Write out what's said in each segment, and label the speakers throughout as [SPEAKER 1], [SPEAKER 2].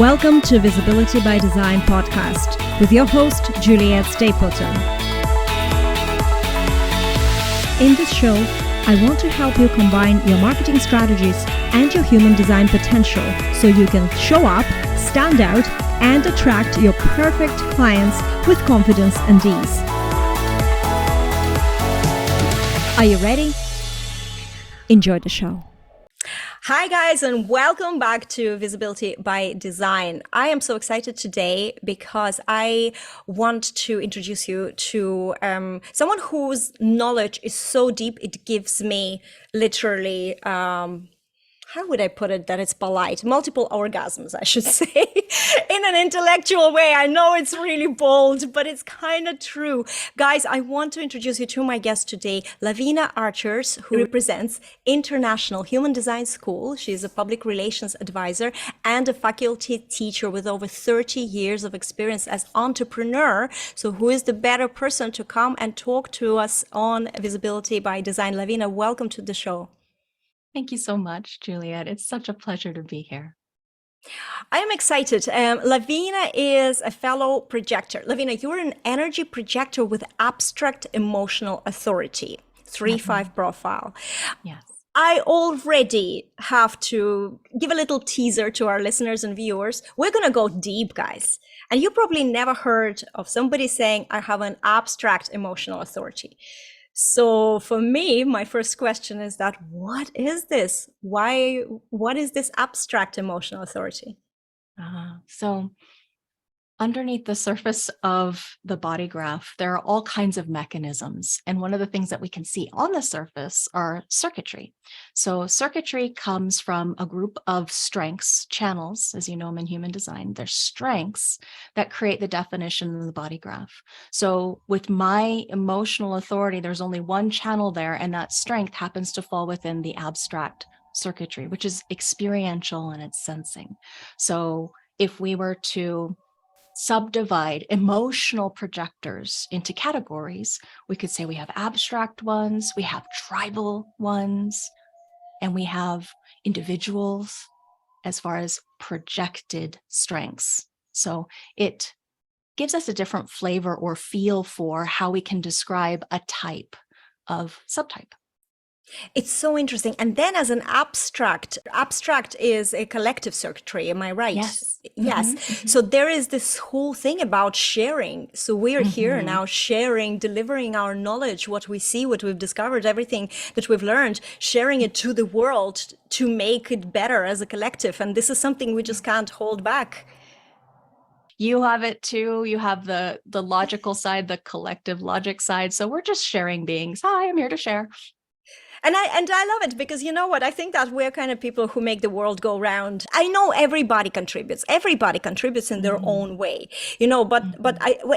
[SPEAKER 1] Welcome to Visibility by Design podcast with your host, Juliette Stapleton. In this show, I want to help you combine your marketing strategies and your human design potential so you can show up, stand out, and attract your perfect clients with confidence and ease. Are you ready? Enjoy the show. Hi guys, and welcome back to Visibility by Design. I am so excited today because I want to introduce you to someone whose knowledge is so deep it gives me literally how would I put it that it's polite? Multiple orgasms, I should say, in an intellectual way. I know it's really bold, but it's kind of true. Guys, I want to introduce you to my guest today, Laveena Archers, who represents International Human Design School. She's a public relations advisor and a faculty teacher with over 30 years of experience as entrepreneur. So who is the better person to come and talk to us on Visibility by Design? Laveena, welcome to the show.
[SPEAKER 2] Thank you so much, Juliette. It's such a pleasure to be here.
[SPEAKER 1] I am excited. Laveena is a fellow projector. Laveena, you're an energy projector with abstract emotional authority, 3-5 profile.
[SPEAKER 2] Yes.
[SPEAKER 1] I already have to give a little teaser to our listeners and viewers. We're going to go deep, guys. And you probably never heard of somebody saying, I have an abstract emotional authority. So for me, my first question is that, what is this? What is this abstract emotional authority?
[SPEAKER 2] So underneath the surface of the body graph, there are all kinds of mechanisms. And one of the things that we can see on the surface are circuitry. So circuitry comes from a group of strengths, channels, as you know them in human design. They're strengths that create the definition of the body graph. So with my emotional authority, there's only one channel there, and that strength happens to fall within the abstract circuitry, which is experiential and it's sensing. So if we were to subdivide emotional projectors into categories, we could say we have abstract ones, we have tribal ones, and we have individuals as far as projected strengths. So it gives us a different flavor or feel for how we can describe a type of subtype.
[SPEAKER 1] It's so interesting. And then as an abstract is a collective circuitry. Am I right?
[SPEAKER 2] Yes.
[SPEAKER 1] Yes. Mm-hmm. So there is this whole thing about sharing. So we're here now sharing, delivering our knowledge, what we see, what we've discovered, everything that we've learned, sharing it to the world to make it better as a collective. And this is something we just can't hold back.
[SPEAKER 2] You have it too. You have the logical side, the collective logic side. So we're just sharing beings. Hi, I'm here to share.
[SPEAKER 1] And I love it because you know what? I think that we're kind of people who make the world go round. I know everybody contributes in their own way, you know, but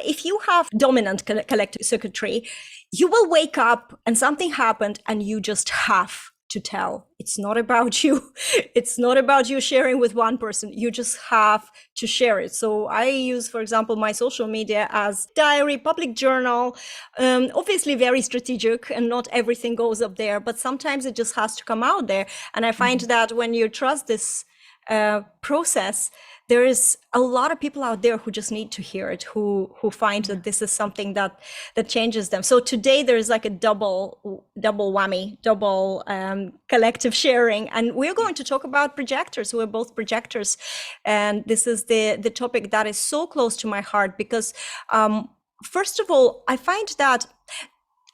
[SPEAKER 1] if you have dominant collective circuitry, you will wake up and something happened and you just have to tell. It's not about you. It's not about you sharing with one person. You just have to share it. So I use, for example, my social media as diary, public journal, obviously very strategic and not everything goes up there, but sometimes it just has to come out there. And I find that when you trust this process, there is a lot of people out there who just need to hear it, who find that this is something that changes them. So today there is like a double whammy, collective sharing, and we're going to talk about projectors. We're both projectors, and this is the topic that is so close to my heart because first of all, I find that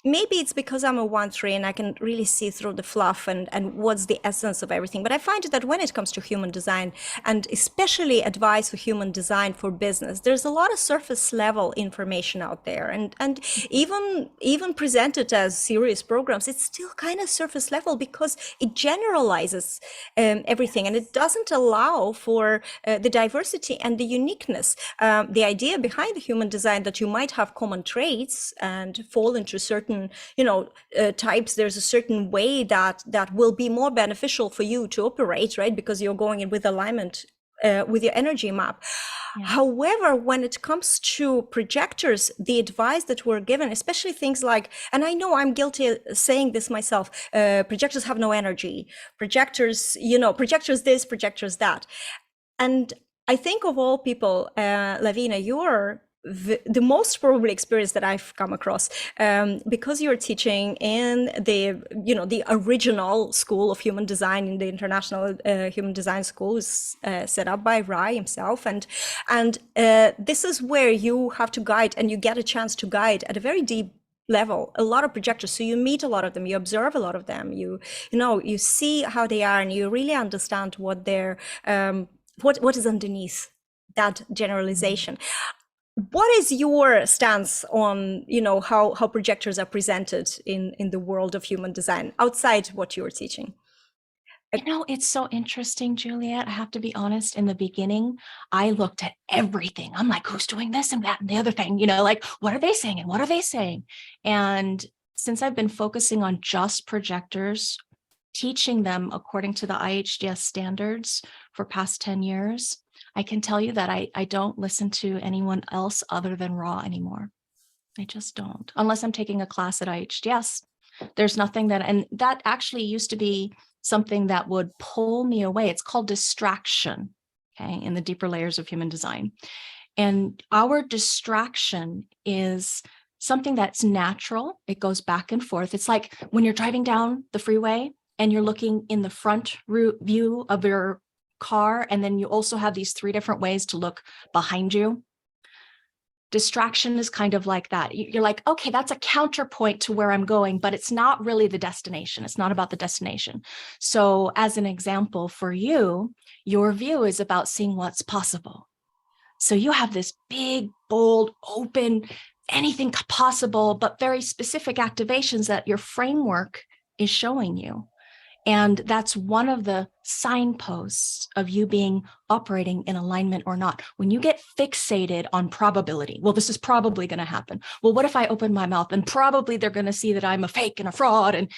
[SPEAKER 1] maybe it's because I'm a 1-3 and I can really see through the fluff and what's the essence of everything. But I find that when it comes to human design, and especially advice for human design for business, there's a lot of surface level information out there. And even presented as serious programs, it's still kind of surface level because it generalizes everything. And it doesn't allow for the diversity and the uniqueness. The idea behind the human design that you might have common traits and fall into certain types, there's a certain way that will be more beneficial for you to operate, right? Because you're going in with alignment with your energy map. Yeah. However, when it comes to projectors, the advice that we're given, especially things like, and I know I'm guilty of saying this myself, projectors have no energy, projectors this, projectors that. And I think of all people, Laveena, you're the most probably experience that I've come across, because you're teaching in the, the original school of human design in the International Human Design School is set up by Ra himself, and this is where you have to guide, and you get a chance to guide at a very deep level a lot of projectors. So you meet a lot of them, you observe a lot of them, you see how they are, and you really understand what they're what is underneath that generalization. What is your stance on, how projectors are presented in the world of human design outside what you're teaching?
[SPEAKER 2] It's so interesting, Juliette. I have to be honest. In the beginning, I looked at everything. I'm like, who's doing this and that and the other thing? Like, what are they saying and what are they saying? And since I've been focusing on just projectors, teaching them according to the IHDS standards for past 10 years, I can tell you that I don't listen to anyone else other than Ra anymore. I just don't, unless I'm taking a class at IHDS. There's nothing and that actually used to be something that would pull me away. It's called distraction, okay, in the deeper layers of human design. And our distraction is something that's natural. It goes back and forth. It's like when you're driving down the freeway and you're looking in the front view of your car, and then you also have these 3 different ways to look behind you. Distraction is kind of like that. You're like, okay, that's a counterpoint to where I'm going, but it's not really the destination. It's not about the destination. So as an example for you, your view is about seeing what's possible. So you have this big, bold, open, anything possible, but very specific activations that your framework is showing you. And that's one of the signposts of you being operating in alignment or not. When you get fixated on probability, well, this is probably going to happen. Well, what if I open my mouth and probably they're going to see that I'm a fake and a fraud, and,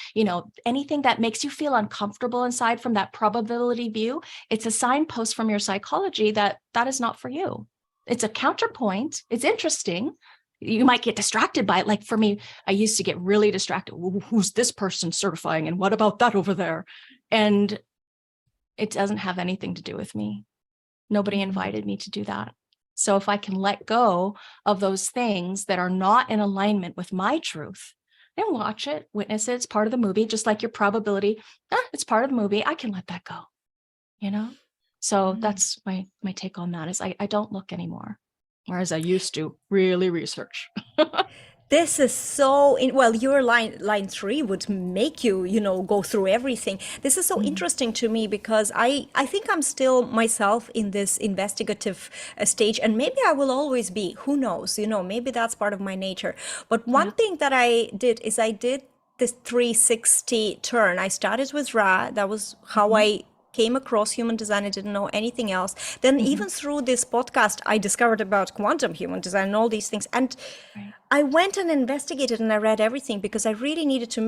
[SPEAKER 2] anything that makes you feel uncomfortable inside from that probability view, it's a signpost from your psychology that is not for you. It's a counterpoint. It's interesting. You might get distracted by it. Like for me, I used to get really distracted. Who's this person certifying? And what about that over there? And it doesn't have anything to do with me. Nobody invited me to do that. So if I can let go of those things that are not in alignment with my truth, then watch it, witness it. It's part of the movie, just like your probability. It's part of the movie. I can let that go, So that's my take on that is I don't look anymore. Whereas I used to really research.
[SPEAKER 1] This is so well, your line 3 would make you, go through everything. This is so interesting to me because I think I'm still myself in this investigative stage, and maybe I will always be. Who knows? Maybe that's part of my nature. But one thing that I did is I did this 360 turn. I started with Ra. That was how I came across human design. I didn't know anything else. Then even through this podcast, I discovered about quantum human design and all these things. And I went and investigated and I read everything because I really needed to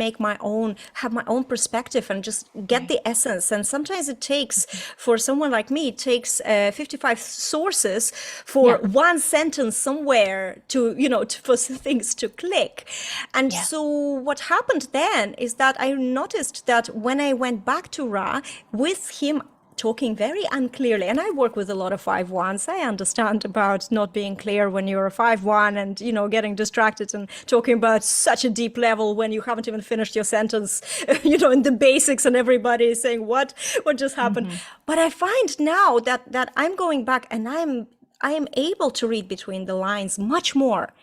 [SPEAKER 1] have my own perspective and just get the essence. And sometimes it takes, for someone like me, it takes 55 sources for one sentence somewhere for things to click. And so what happened then is that I noticed that when I went back to Ra with him talking very unclearly, and I work with a lot of 5-1s. I understand about not being clear when you're a 5-1 and, getting distracted and talking about such a deep level when you haven't even finished your sentence, in the basics, and everybody is saying, what just happened? But I find now that I'm going back and I am able to read between the lines much more.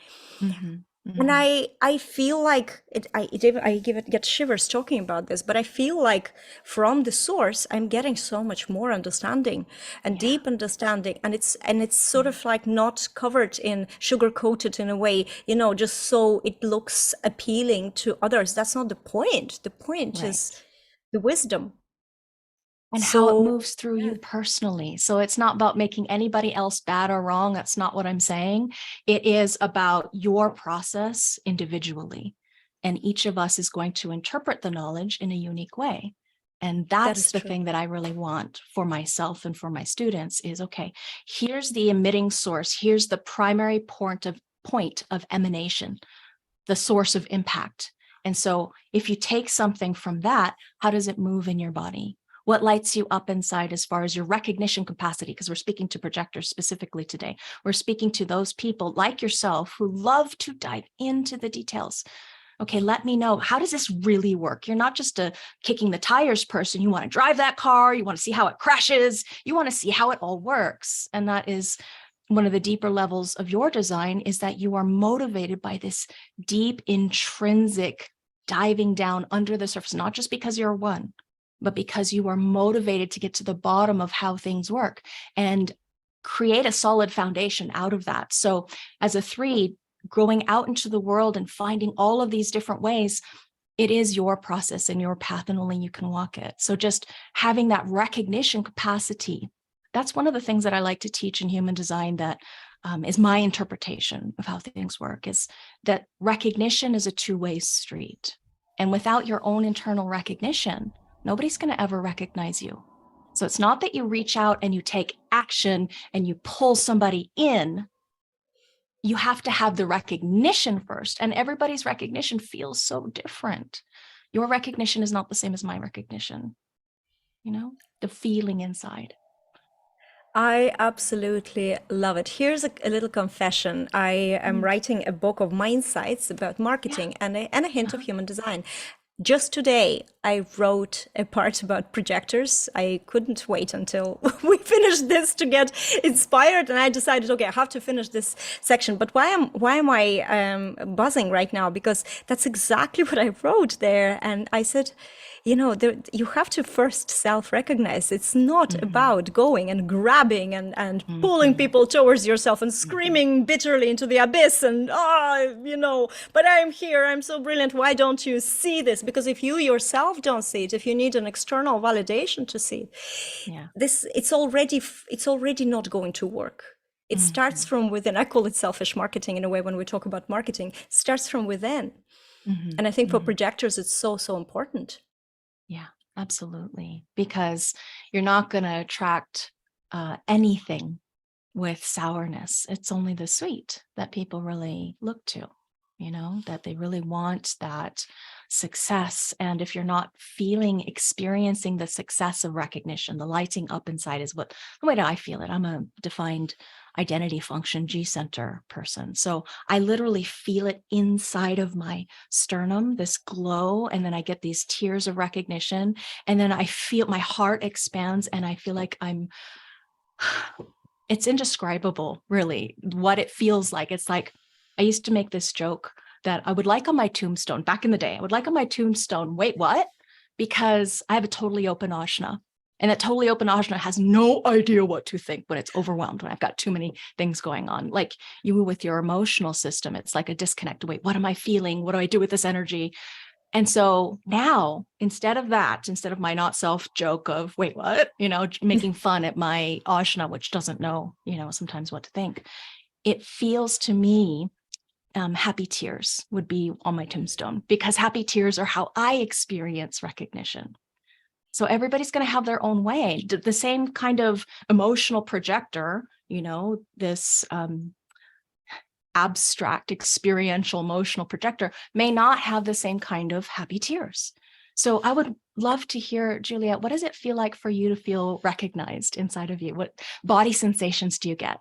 [SPEAKER 1] And I feel like I get shivers talking about this, but I feel like from the source, I'm getting so much more understanding and deep understanding. And it's sort of like not covered in sugar coated in a way, just so it looks appealing to others. That's not the point. The point is the wisdom.
[SPEAKER 2] And how it moves through you personally. So it's not about making anybody else bad or wrong. That's not what I'm saying. It is about your process individually. And each of us is going to interpret the knowledge in a unique way. And that's the thing that I really want for myself and for my students is, okay, here's the emitting source. Here's the primary point of emanation, the source of impact. And so if you take something from that, how does it move in your body? what lights you up inside as far as your recognition capacity, because we're speaking to projectors specifically today. We're speaking to those people like yourself who love to dive into the details. Okay, let me know, how does this really work? You're not just a kicking the tires person. You want to drive that car. You want to see how it crashes. You want to see how it all works. And that is one of the deeper levels of your design, is that you are motivated by this deep intrinsic diving down under the surface, not just because you're one, but because you are motivated to get to the bottom of how things work and create a solid foundation out of that. So as a 3, going out into the world and finding all of these different ways, it is your process and your path, and only you can walk it. So just having that recognition capacity, that's one of the things that I like to teach in human design, that is my interpretation of how things work, is that recognition is a two-way street. And without your own internal recognition, nobody's going to ever recognize you. So it's not that you reach out and you take action and you pull somebody in. You have to have the recognition first, and everybody's recognition feels so different. Your recognition is not the same as my recognition, the feeling inside.
[SPEAKER 1] I absolutely love it. Here's a little confession. I am writing a book of my insights about marketing and a hint of human design. Just today, I wrote a part about projectors. I couldn't wait until we finished this to get inspired, and I decided, okay, I have to finish this section. But why am I buzzing right now? Because that's exactly what I wrote there, and I said, you have to first self-recognize. It's not about going and grabbing and pulling people towards yourself and screaming bitterly into the abyss and, but I'm here, I'm so brilliant. Why don't you see this? Because if you yourself don't see it, if you need an external validation to see it, it's already not going to work. It starts from within. I call it selfish marketing in a way when we talk about marketing. It starts from within. And I think for projectors, it's so, so important.
[SPEAKER 2] Yeah, absolutely. Because you're not going to attract anything with sourness. It's only the sweet that people really look to, that they really want that success. And if you're not experiencing the success of recognition, the lighting up inside is the way that I feel it. I'm a defined identity function G center person. So I literally feel it inside of my sternum, this glow, and then I get these tears of recognition. And then I feel my heart expands and I feel like it's indescribable, really, what it feels like. It's like, I used to make this joke that I would like on my tombstone back in the day. I would like on my tombstone, wait, what? Because I have a totally open ajna. And that totally open ajna has no idea what to think when it's overwhelmed, when I've got too many things going on. Like you with your emotional system, it's like a disconnect. Wait, what am I feeling? What do I do with this energy? And so now, instead of my not self joke of, wait, what? Making fun at my ajna, which doesn't know, sometimes what to think. It feels to me, happy tears would be on my tombstone, because happy tears are how I experience recognition. So everybody's going to have their own way. The same kind of emotional projector, this abstract, experiential, emotional projector may not have the same kind of happy tears. So I would love to hear, Juliette, what does it feel like for you to feel recognized inside of you? What body sensations do you get?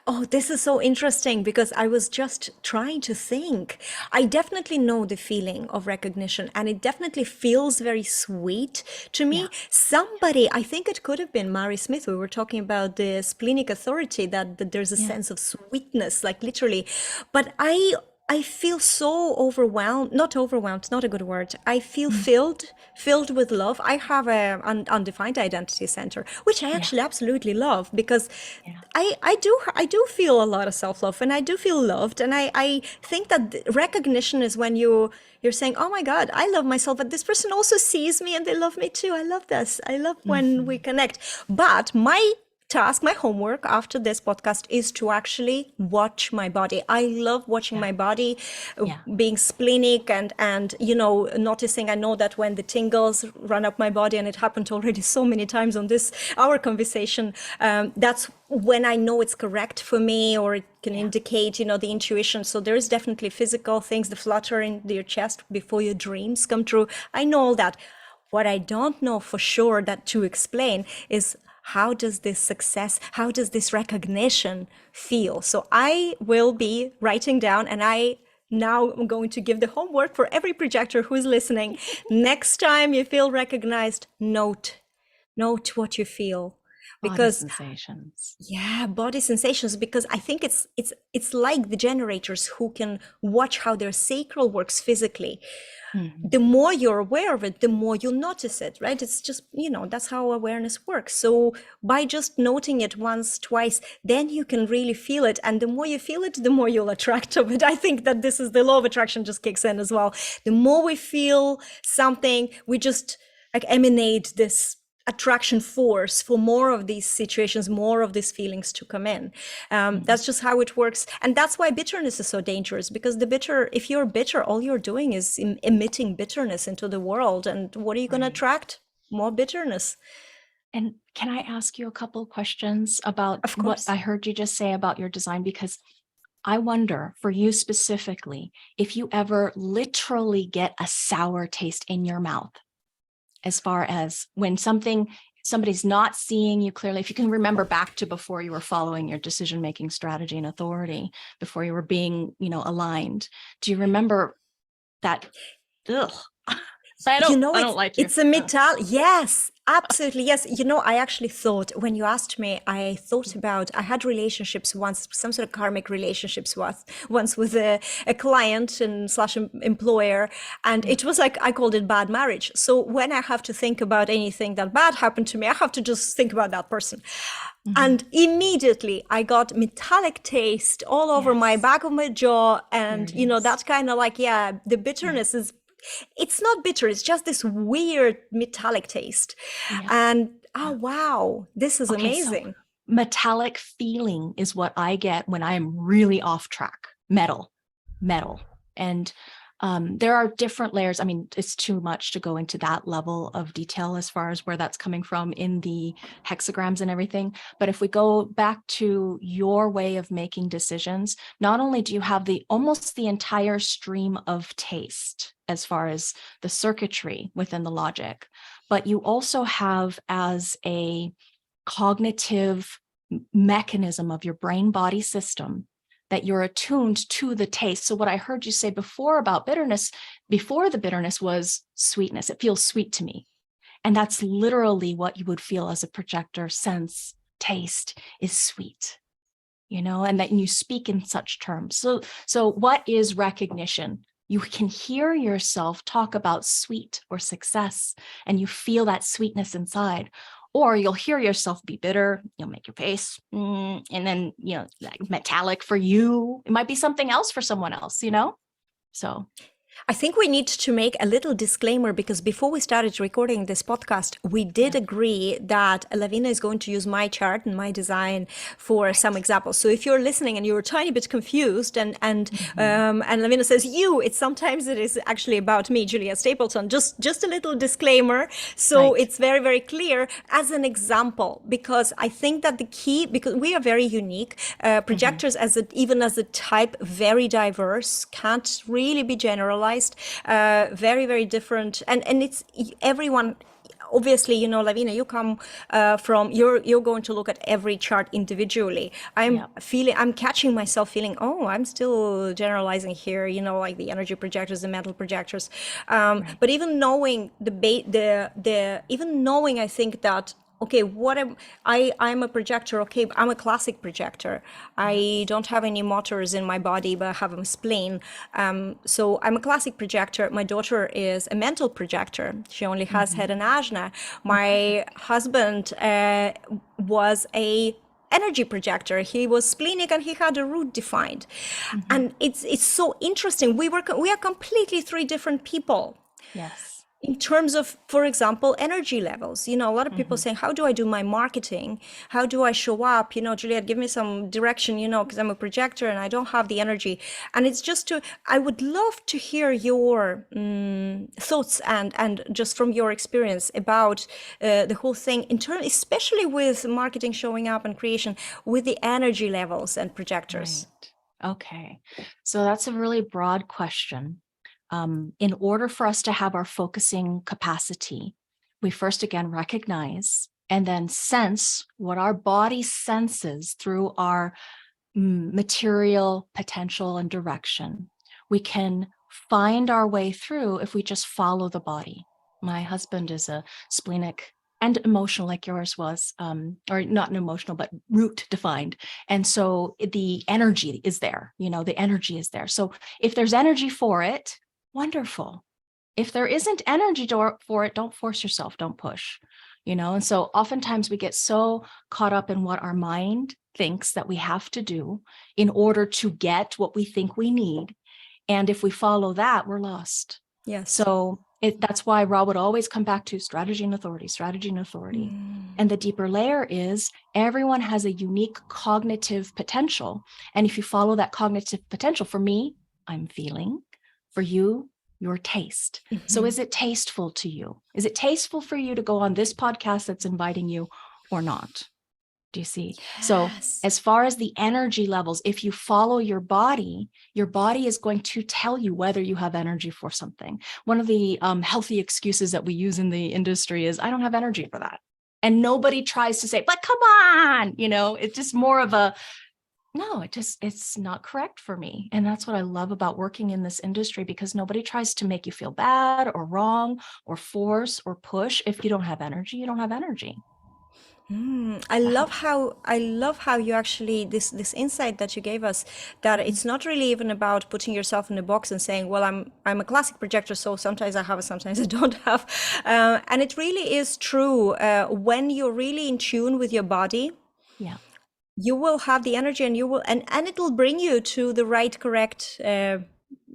[SPEAKER 1] Oh, this is so interesting because I was just trying to think. I definitely know the feeling of recognition, and it definitely feels very sweet to me.
[SPEAKER 2] Yeah.
[SPEAKER 1] Somebody, I think it could have been Mary Smith. We were talking about the splenic authority, that there's a sense of sweetness, like literally. But I feel so overwhelmed, not overwhelmed, not a good word. I feel filled with love. I have a undefined identity center, which I actually absolutely love, because I do feel a lot of self-love, and I do feel loved. And I think that recognition is when you're saying, oh my God, I love myself, but this person also sees me and they love me too. I love this. I love when we connect. But my task, my homework after this podcast is to actually watch my body. I love watching my body, being splenic and noticing. I know that when the tingles run up my body, and it happened already so many times on our conversation, that's when I know it's correct for me, or it can indicate, the intuition. So there is definitely physical things, the flutter in your chest before your dreams come true. I know all that. What I don't know for sure that to explain is how does this success, how does this recognition feel? So I will be writing down, and I now am going to give the homework for every projector who is listening. Next time you feel recognized, note what you feel.
[SPEAKER 2] Body
[SPEAKER 1] Because
[SPEAKER 2] sensations.
[SPEAKER 1] yeah, body sensations, because I think it's like the generators who can watch how their sacral works physically.
[SPEAKER 2] Mhm.
[SPEAKER 1] The more you're aware of it, the more you'll notice it, right? It's just, that's how awareness works. So by just noting it once, twice, then you can really feel it. And the more you feel it, the more you'll attract of it. I think that this is the law of attraction just kicks in as well. The more we feel something, we just like emanate this attraction force for more of these situations, more of these feelings to come in. That's just how it works. And that's why bitterness is so dangerous, because if you're bitter, all you're doing is emitting bitterness into the world. And what are you going to
[SPEAKER 2] Right.
[SPEAKER 1] attract? More bitterness.
[SPEAKER 2] And can I ask you a couple of questions about
[SPEAKER 1] Of
[SPEAKER 2] what
[SPEAKER 1] course.
[SPEAKER 2] I heard you just say about your design? Because I wonder for you specifically, if you ever literally get a sour taste in your mouth, as far as when somebody's not seeing you clearly. If you can remember back to before you were following your decision-making strategy and authority, before you were being, aligned, do you remember that? Ugh, I don't like you.
[SPEAKER 1] It's a metal. Yes, absolutely. Yes. I actually thought when you asked me, I had relationships once, some sort of karmic relationships once with a client and slash employer. And it was like, I called it bad marriage. So when I have to think about anything that bad happened to me, I have to just think about that person. And immediately I got metallic taste all over my
[SPEAKER 2] Yes,
[SPEAKER 1] back of my jaw.
[SPEAKER 2] there
[SPEAKER 1] And,
[SPEAKER 2] it is.
[SPEAKER 1] that's kind of like, yeah, the
[SPEAKER 2] Yeah,
[SPEAKER 1] bitterness is, it's not bitter, it's just this weird metallic taste.
[SPEAKER 2] yeah,
[SPEAKER 1] And oh,
[SPEAKER 2] yeah.
[SPEAKER 1] wow, this is
[SPEAKER 2] Okay, so
[SPEAKER 1] amazing.
[SPEAKER 2] metallic feeling is what I get when I'm really off track. Metal. And there are different layers. I mean, it's too much to go into that level of detail as far as where that's coming from in the hexagrams and everything. But if we go back to your way of making decisions, not only do you have almost the entire stream of taste as far as the circuitry within the logic, but you also have as a cognitive mechanism of your brain body system that you're attuned to the taste. So what I heard you say before about bitterness, before the bitterness was sweetness. It feels sweet to me. And that's literally what you would feel as a projector. Sense, taste is sweet, and that you speak in such terms. So what is recognition? You can hear yourself talk about sweet or success, and you feel that sweetness inside. Or you'll hear yourself be bitter, you'll make your face, and then, like metallic for you. It might be something else for someone else, So,
[SPEAKER 1] I think we need to make a little disclaimer, because before we started recording this podcast, we did
[SPEAKER 2] yeah,
[SPEAKER 1] agree that Laveena is going to use my chart and my design for some
[SPEAKER 2] right.
[SPEAKER 1] examples. So if you're listening and you're a tiny bit confused,
[SPEAKER 2] Mhm.
[SPEAKER 1] and Laveena says sometimes it is actually about me, Juliette Stapleton. Just a little disclaimer, so
[SPEAKER 2] Right.
[SPEAKER 1] it's very very clear as an example, because I think that the key, because we are very unique,
[SPEAKER 2] Mhm.
[SPEAKER 1] projectors even as a type, very diverse, can't really be generalized, very very different, and it's everyone. Obviously, Laveena, you come from, you're going to look at every chart individually.
[SPEAKER 2] Yeah.
[SPEAKER 1] I'm catching myself feeling, oh, I'm still generalizing here, like the energy projectors, the mental projectors.
[SPEAKER 2] Right.
[SPEAKER 1] But even knowing even knowing, I think that, okay, I'm a projector. Okay, I'm a classic projector. I
[SPEAKER 2] Yes.
[SPEAKER 1] don't have any motors in my body, but I have a spleen. So I'm a classic projector. My daughter is a mental projector. She only has
[SPEAKER 2] Mhm.
[SPEAKER 1] head and ajna.
[SPEAKER 2] Okay.
[SPEAKER 1] My husband was a energy projector. He was splenic and he had a root defined.
[SPEAKER 2] Mhm.
[SPEAKER 1] And it's so interesting. We are completely three different people
[SPEAKER 2] Yes.
[SPEAKER 1] in terms of, for example, energy levels. A lot of people
[SPEAKER 2] Mhm.
[SPEAKER 1] saying, how do I do my marketing? How do I show up? Juliette, give me some direction, because I'm a projector and I don't have the energy. And it's just I would love to hear your thoughts and just from your experience about the whole thing in turn, especially with marketing, showing up and creation, with the energy levels and projectors.
[SPEAKER 2] Right. Okay. So that's a really broad question. In order for us to have our focusing capacity we first again recognize and then sense what our body senses through our material potential and direction. We can find our way through if we just follow the body. My husband is a splenic and emotional, like yours was, or not an emotional, but root defined. And so the energy is there, the energy is there. So if there's energy for it, wonderful. If there isn't energy for it, don't force yourself, don't push, and so oftentimes we get so caught up in what our mind thinks that we have to do in order to get what we think we need. And if we follow that, we're lost.
[SPEAKER 1] Yes.
[SPEAKER 2] So that's why Ra would always come back to strategy and authority, strategy and authority. And the deeper layer is everyone has a unique cognitive potential. And if you follow that cognitive potential, for me, I'm feeling. For you, your taste. So is it tasteful to you? Is it tasteful for you to go on this podcast that's inviting you or not? Do you see?
[SPEAKER 1] Yes.
[SPEAKER 2] So as far as the energy levels, if you follow your body is going to tell you whether you have energy for something. One of the healthy excuses that we use in the industry is, I don't have energy for that. And nobody tries to say, but come on, it's just more of a, no, it's not correct for me. And that's what I love about working in this industry, because nobody tries to make you feel bad or wrong or force or push. If you don't have energy, you don't have energy.
[SPEAKER 1] I love how you actually this insight that you gave us, that it's not really even about putting yourself in a box and saying, well, I'm a classic projector, so sometimes I have it, sometimes I don't have, and it really is true. When you're really in tune with your body,
[SPEAKER 2] yeah,
[SPEAKER 1] you will have the energy, and you will and it will bring you to the right, correct.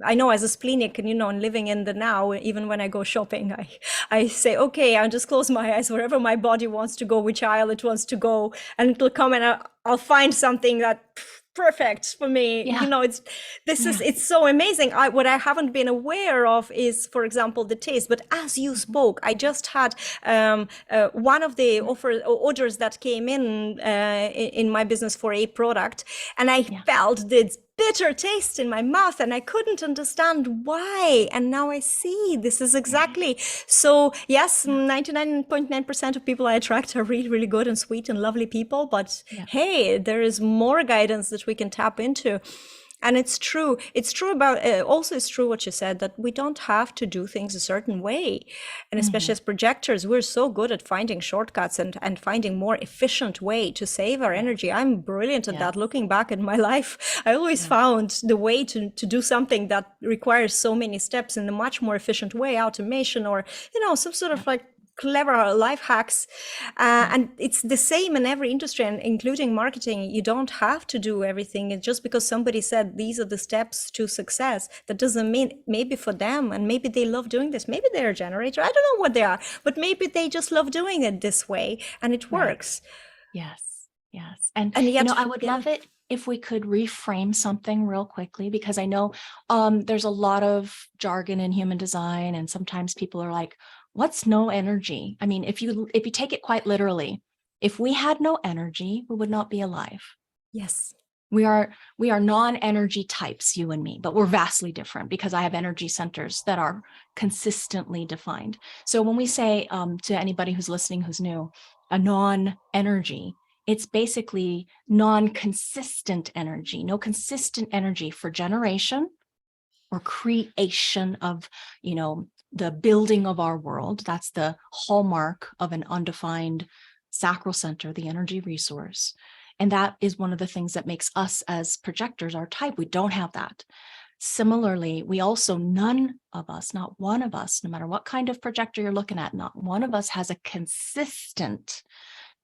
[SPEAKER 1] I know, as a splenic and living in the now, even when I go shopping, I say, okay, I'll just close my eyes wherever my body wants to go, which aisle it wants to go, and it'll come, and I'll find something that perfect for me.
[SPEAKER 2] Yeah.
[SPEAKER 1] It's so amazing. What I haven't been aware of is, for example, the taste. But as you spoke, I just had one of the orders that came in my business for a product, and I felt this bitter taste in my mouth, and I couldn't understand why. And now I see this is exactly so. Yes, 99.9% of people I attract are really, really good and sweet and lovely people. But hey, there is more guidance that we can tap into. And it's true. It's true about, also it's true what you said, that we don't have to do things a certain way. And especially as projectors, we're so good at finding shortcuts and finding more efficient way to save our energy. I'm brilliant at that. Looking back at my life, I always found the way to do something that requires so many steps in a much more efficient way, automation, or, some sort of like clever life hacks, and it's the same in every industry, and including marketing. You don't have to do everything. It's just because somebody said these are the steps to success, that doesn't mean, maybe for them, and maybe they love doing this, maybe they're a generator, I don't know what they are, but maybe they just love doing it this way and it works.
[SPEAKER 2] Yes and
[SPEAKER 1] yet,
[SPEAKER 2] I would love it if we could reframe something real quickly, because I know there's a lot of jargon in human design, and sometimes people are like, what's no energy? I mean, if you take it quite literally, if we had no energy, we would not be alive.
[SPEAKER 1] Yes.
[SPEAKER 2] We are non-energy types, you and me, but we're vastly different, because I have energy centers that are consistently defined. So when we say to anybody who's listening, who's new, a non-energy, it's basically non-consistent energy, no consistent energy for generation or creation of, the building of our world. That's the hallmark of an undefined sacral center, the energy resource. And that is one of the things that makes us as projectors our type. We don't have that. Similarly, we also, none of us, not one of us, no matter what kind of projector you're looking at, not one of us has a consistent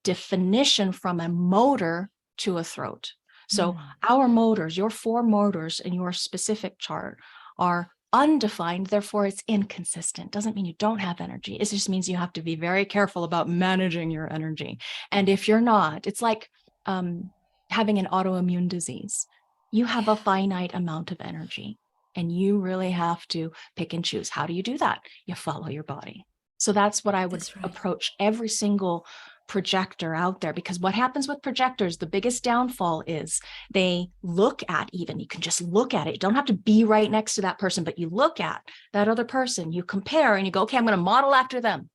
[SPEAKER 2] definition from a motor to a throat. So our motors, your 4 motors in your specific chart, are undefined, therefore it's inconsistent. Doesn't mean you don't have energy. It just means you have to be very careful about managing your energy. And if you're not, it's like having an autoimmune disease. You have a finite amount of energy, and you really have to pick and choose. How do you do that? You follow your body. So that's what I would approach every single projector out there, because what happens with projectors, the biggest downfall is they look at, even you can just look at it, you don't have to be right next to that person, but you look at that other person, you compare, and you go, okay, I'm going to model after them.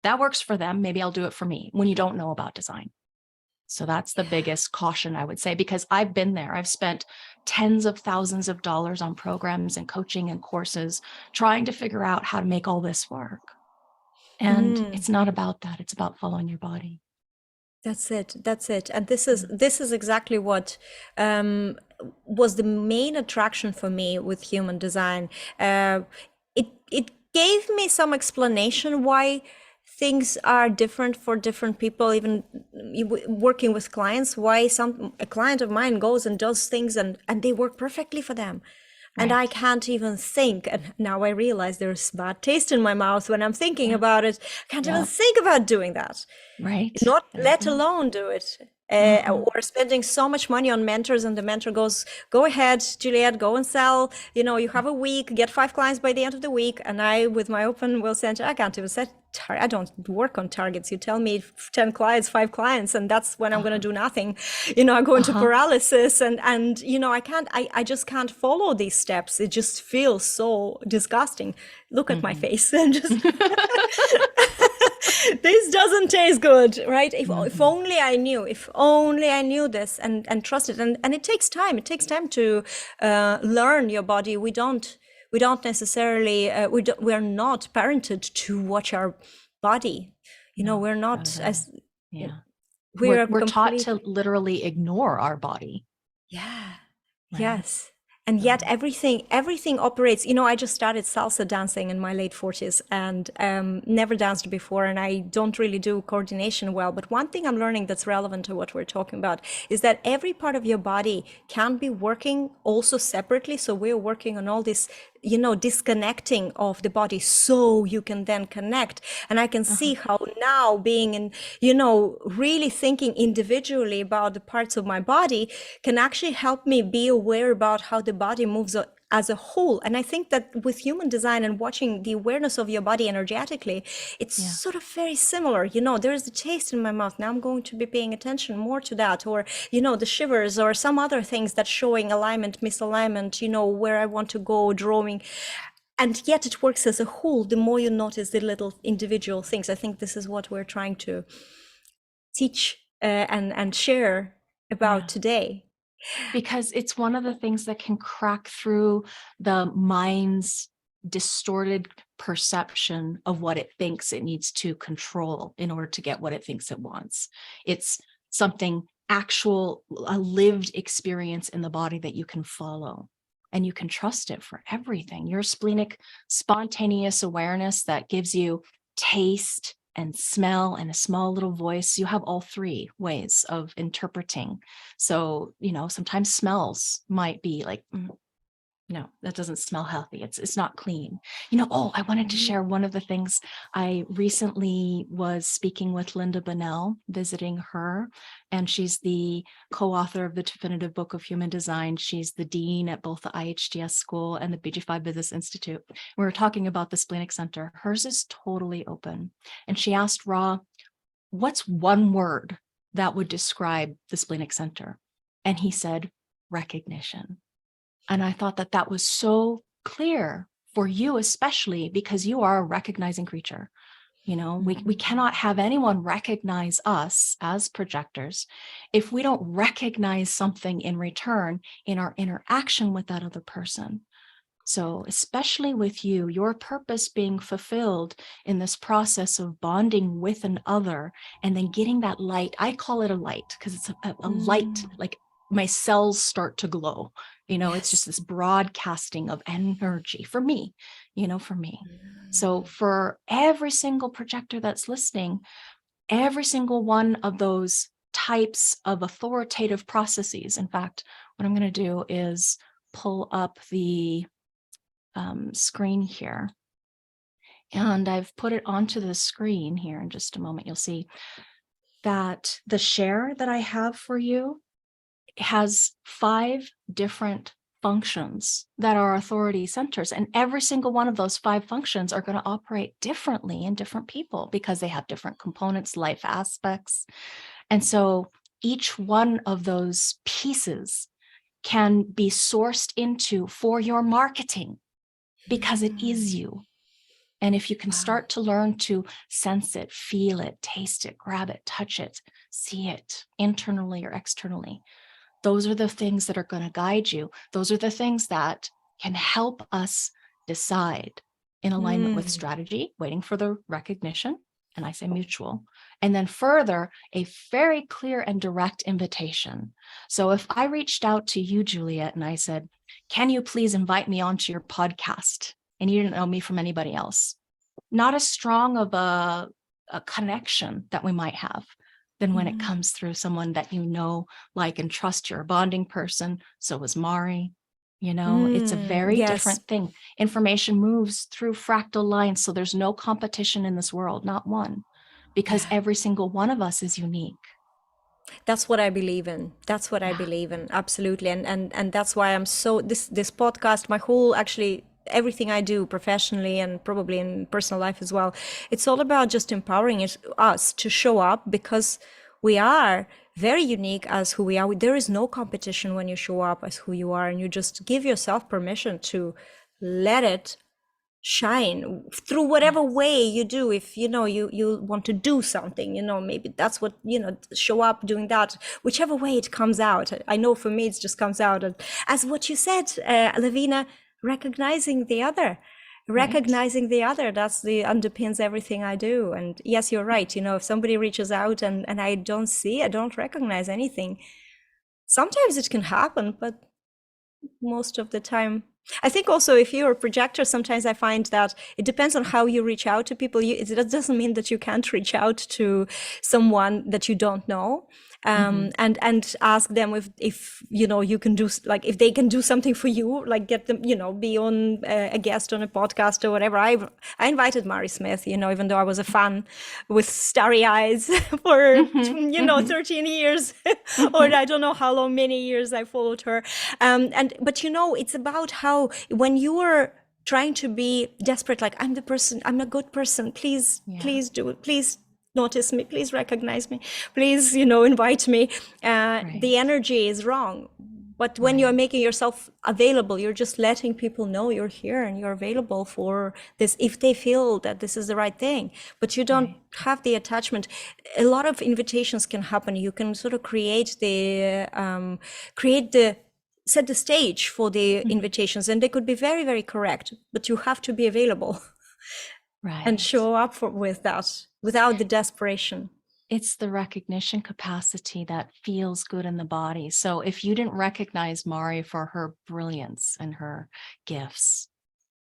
[SPEAKER 2] That works for them. Maybe I'll do it for me, when you don't know about design. So that's the biggest caution, I would say, because I've been there. I've spent tens of thousands of dollars on programs and coaching and courses trying to figure out how to make all this work. And it's not about that. It's about following your body.
[SPEAKER 1] That's it. That's it. And this is exactly what was the main attraction for me with human design. It gave me some explanation why things are different for different people. Even working with clients, why a client of mine goes and does things and they work perfectly for them. And I can't even think, and now I realize there's bad taste in my mouth when I'm thinking about it. I can't even think about doing that.
[SPEAKER 2] Right.
[SPEAKER 1] Not let alone do it. Or spending so much money on mentors, and the mentor goes, go ahead, Juliette, go and sell. You have a week, get 5 clients by the end of the week. And I, with my open will center, I can't even set, I don't work on targets. You tell me 10 clients, 5 clients, and that's when I'm going to do nothing. I go into paralysis and I just can't follow these steps. It just feels so disgusting. Look at my face and just this doesn't taste good, right? If only I knew this and trusted. And it takes time. It takes time to learn your body. We don't necessarily, we're not parented to watch our body. We're not as,
[SPEAKER 2] we're taught to literally ignore our body.
[SPEAKER 1] Yeah. Right. Yes. And yet everything operates. I just started salsa dancing in my late 40s and never danced before. And I don't really do coordination well. But one thing I'm learning that's relevant to what we're talking about is that every part of your body can be working also separately. So we're working on all this, disconnecting of the body so you can then connect. And I can see how now being in, really thinking individually about the parts of my body can actually help me be aware about how the body moves as a whole. And I think that with human design and watching the awareness of your body energetically, it's sort of very similar. There is a taste in my mouth. Now I'm going to be paying attention more to that, or, the shivers or some other things that showing alignment, misalignment, where I want to go, drawing. And yet it works as a whole. The more you notice the little individual things, I think this is what we're trying to teach and share about today.
[SPEAKER 2] Because it's one of the things that can crack through the mind's distorted perception of what it thinks it needs to control in order to get what it thinks it wants. It's something actual, a lived experience in the body that you can follow, and you can trust it for everything. Your splenic spontaneous awareness that gives you taste and smell and a small little voice. You have all 3 ways of interpreting. So, sometimes smells might be like, no, that doesn't smell healthy. It's not clean. I wanted to share one of the things. I recently was speaking with Linda Bunnell, visiting her, and she's the co-author of the definitive book of human design. She's the dean at both the IHDS school and the BG5 Business Institute. We were talking about the splenic center. Hers is totally open. And she asked Ra, what's one word that would describe the splenic center? And he said, recognition. And I thought that was so clear for you, especially because you are a recognizing creature. We cannot have anyone recognize us as projectors if we don't recognize something in return in our interaction with that other person. So especially with you, your purpose being fulfilled in this process of bonding with an other and then getting that light. I call it a light because it's a light, like my cells start to glow. It's just this broadcasting of energy for me. So for every single projector that's listening, every single one of those types of authoritative processes. In fact, what I'm going to do is pull up the screen here. And I've put it onto the screen here in just a moment. You'll see that the share that I have for you has 5 different functions that are authority centers. And every single one of those 5 functions are going to operate differently in different people because they have different components, life aspects. And so each one of those pieces can be sourced into for your marketing because it is you. And if you can
[SPEAKER 1] Wow.
[SPEAKER 2] start to learn to sense it, feel it, taste it, grab it, touch it, see it internally or externally, those are the things that are going to guide you. Those are the things that can help us decide in alignment with strategy, waiting for the recognition, and I say mutual, and then further, a very clear and direct invitation. So if I reached out to you, Juliette, and I said, can you please invite me onto your podcast? And you didn't know me from anybody else. Not as strong of a connection that we might have than when it comes through someone that you know, like, and trust. You're a bonding person. So was Mari. It's a very different thing. Information moves through fractal lines. So there's no competition in this world, not one, because every single one of us is unique.
[SPEAKER 1] That's what I believe in. That's what I believe in. Absolutely. And that's why I'm so this podcast, my whole actually everything I do professionally and probably in personal life as well, it's all about just empowering us to show up because we are very unique as who we are. There is no competition when you show up as who you are, and you just give yourself permission to let it shine through whatever way you do. If you want to do something, maybe that's what, show up doing that, whichever way it comes out. I know for me it just comes out as what you said, Laveena, recognizing the other. That's the underpins everything I do. And yes, you're right. If somebody reaches out and I don't recognize anything, sometimes it can happen, but most of the time, I think also if you're a projector, sometimes I find that it depends on how you reach out to people. It doesn't mean that you can't reach out to someone that you don't know, and ask them if you can do, like, if they can do something for you, like get them, be on a guest on a podcast or whatever. I invited Mari Smith, even though I was a fan with starry eyes for 13 years or I don't know how long, many years I followed her. But it's about how when you are trying to be desperate, like, I'm a good person, please do it, please notice me, please recognize me, please invite me, the energy is wrong. But when you're making yourself available, you're just letting people know you're here and you're available for this if they feel that this is the right thing. But you don't have the attachment. A lot of invitations can happen. You can sort of set the stage for the invitations, and they could be very, very correct, but you have to be available and show up with that without the desperation.
[SPEAKER 2] It's the recognition capacity that feels good in the body. So if you didn't recognize Mari for her brilliance and her gifts,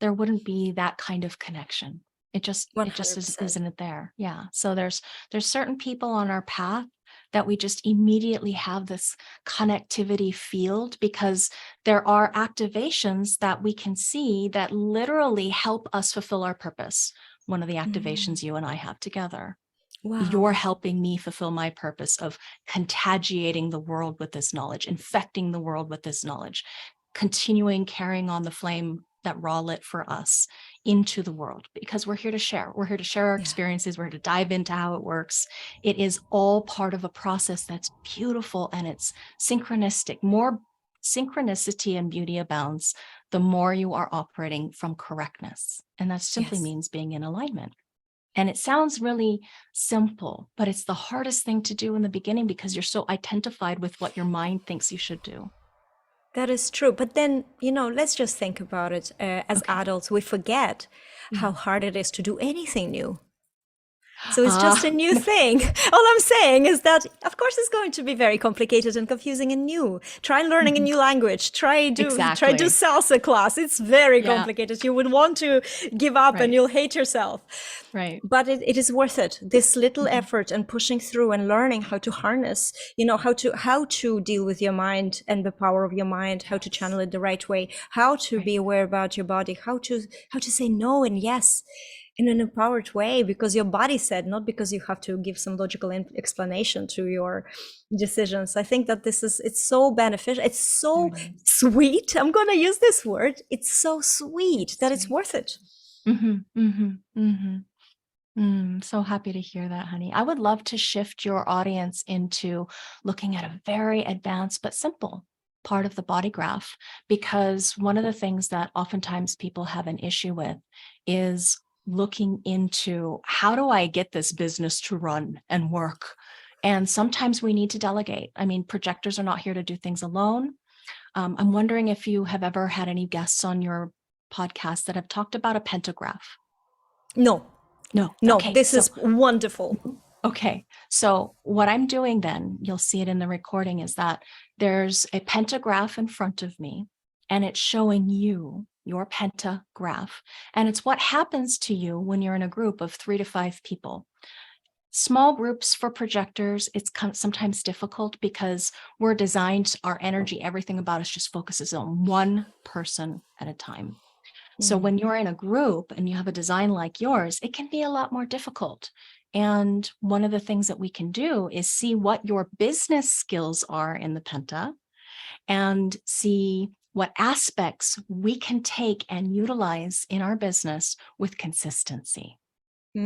[SPEAKER 2] there wouldn't be that kind of connection. It just isn't there. Yeah. So there's certain people on our path that we just immediately have this connectivity field because there are activations that we can see that literally help us fulfill our purpose. One of the activations you and I have together. Wow. You're helping me fulfill my purpose of contagiating the world with this knowledge, infecting the world with this knowledge, continuing carrying on the flame that Ra lit for us into the world, because we're here to share. We're here to share our experiences. We're here to dive into how it works. It is all part of a process that's beautiful, and it's synchronistic. More synchronicity and beauty abounds the more you are operating from correctness. And that simply means being in alignment. And it sounds really simple, but it's the hardest thing to do in the beginning because you're so identified with what your mind thinks you should do.
[SPEAKER 1] That is true. But then, let's just think about it. As adults, we forget how hard it is to do anything new. So it's just a new thing. All I'm saying is that, of course, it's going to be very complicated and confusing and new. Try learning a new language. Try do salsa class. It's very complicated. You would want to give up and you'll hate yourself.
[SPEAKER 2] Right.
[SPEAKER 1] But it is worth it. This little effort and pushing through and learning how to harness, how to deal with your mind and the power of your mind, how to channel it the right way, how to be aware about your body, how to say no and yes in an empowered way, because your body said, not because you have to give some logical explanation to your decisions. I think that it's so beneficial. It's so sweet. I'm going to use this word. It's so sweet that it's worth it.
[SPEAKER 2] So happy to hear that, honey. I would love to shift your audience into looking at a very advanced but simple part of the body graph, because one of the things that oftentimes people have an issue with is looking into, how do I get this business to run and work? And sometimes we need to delegate. I mean, projectors are not here to do things alone. I'm wondering if you have ever had any guests on your podcast that have talked about a pentagraph.
[SPEAKER 1] No,
[SPEAKER 2] No.
[SPEAKER 1] no,
[SPEAKER 2] Okay.
[SPEAKER 1] this is wonderful.
[SPEAKER 2] Okay. So what I'm doing then, you'll see it in the recording, is that there's a pentagraph in front of me, and it's showing you your pentagraph. And it's what happens to you when you're in a group of 3 to 5 people. Small groups for projectors, it's sometimes difficult because we're designed, our energy, everything about us just focuses on one person at a time. So when you're in a group and you have a design like yours, it can be a lot more difficult. And one of the things that we can do is see what your business skills are in the Penta and see what aspects we can take and utilize in our business with consistency.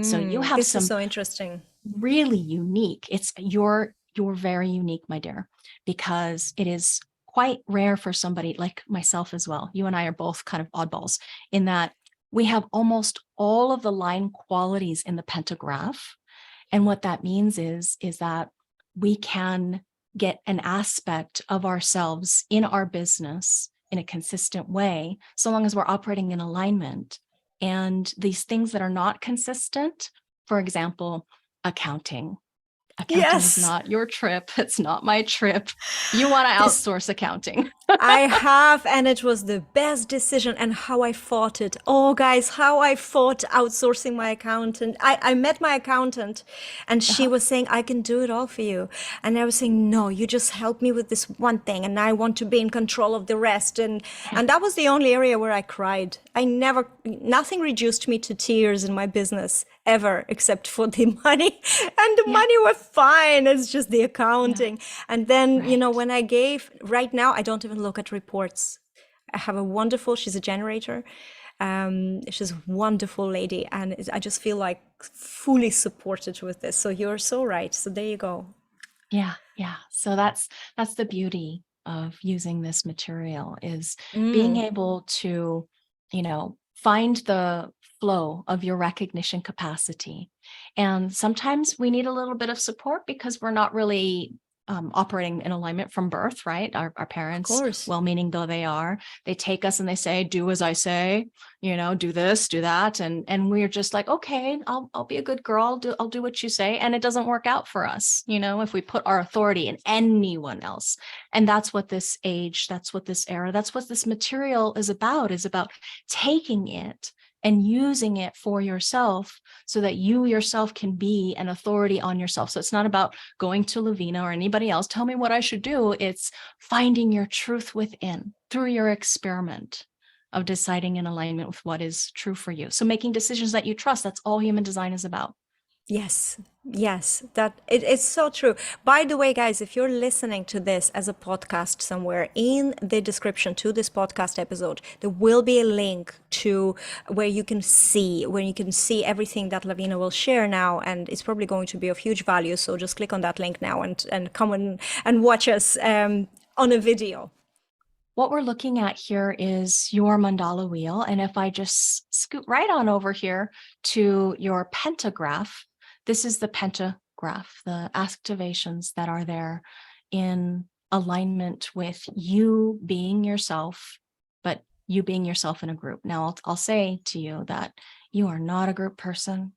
[SPEAKER 2] So you have
[SPEAKER 1] This
[SPEAKER 2] some
[SPEAKER 1] is so interesting.
[SPEAKER 2] really unique. You're very unique, my dear, because it is quite rare for somebody like myself as well. You and I are both kind of oddballs in that we have almost all of the line qualities in the pentagraph. And what that means is that we can get an aspect of ourselves in our business in a consistent way, so long as we're operating in alignment. And these things that are not consistent, for example, accounting. Accounting is not your trip. It's not my trip. You want to outsource accounting.
[SPEAKER 1] I have, and it was the best decision, and how I fought it. Oh, guys, how I fought outsourcing my accountant. I met my accountant, and she was saying, I can do it all for you. And I was saying, no, you just help me with this one thing, and I want to be in control of the rest. And that was the only area where I cried. Nothing reduced me to tears in my business ever, except for the money. And the money was fine. It's just the accounting. And then, when I gave, right now, I don't even look at reports. I have she's a generator. She's a wonderful lady. And I just feel like fully supported with this. So you're so right. So there you go.
[SPEAKER 2] Yeah. So that's the beauty of using this material, is being able to, find the flow of your recognition capacity. And sometimes we need a little bit of support because we're not really operating in alignment from birth, right? Our parents, well-meaning though they are, they take us and they say, do as I say, do this, do that. And we're just like, okay, I'll be a good girl. I'll do what you say. And it doesn't work out for us, if we put our authority in anyone else. And that's what this age, that's what this era, that's what this material is about taking it and using it for yourself so that you yourself can be an authority on yourself. So it's not about going to Laveena or anybody else, tell me what I should do. It's finding your truth within through your experiment of deciding in alignment with what is true for you. So making decisions that you trust, that's all human design is about.
[SPEAKER 1] Yes, that it's so true. By the way, guys, if you're listening to this as a podcast somewhere, in the description to this podcast episode, there will be a link to where you can see everything that Laveena will share now, and it's probably going to be of huge value. So just click on that link now and come and watch us on a video.
[SPEAKER 2] What we're looking at here is your mandala wheel. And if I just scoot right on over here to your pentagraph, this is the pentagraph, the activations that are there in alignment with you being yourself, but you being yourself in a group. Now, I'll say to you that you are not a group person.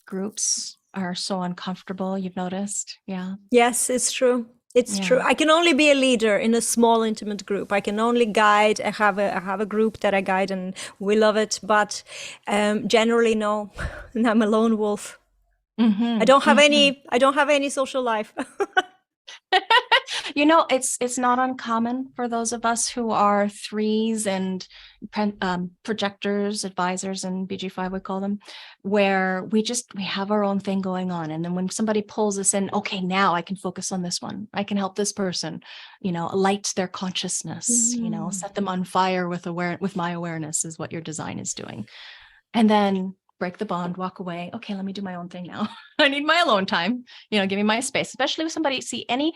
[SPEAKER 2] Groups are so uncomfortable, you've noticed? Yeah.
[SPEAKER 1] Yes, it's true. It's true. I can only be a leader in a small, intimate group. I can only guide. I have a group that I guide, and we love it. But generally, no. And I'm a lone wolf. I don't have any social life.
[SPEAKER 2] It's not uncommon for those of us who are 3s and projectors, advisors, and BG5, we call them, where we have our own thing going on. And then when somebody pulls us in, okay, now I can focus on this one. I can help this person, light their consciousness, set them on fire with my awareness is what your design is doing. And then break the bond, walk away. Okay, let me do my own thing now. I need my alone time, give me my space, especially with somebody, any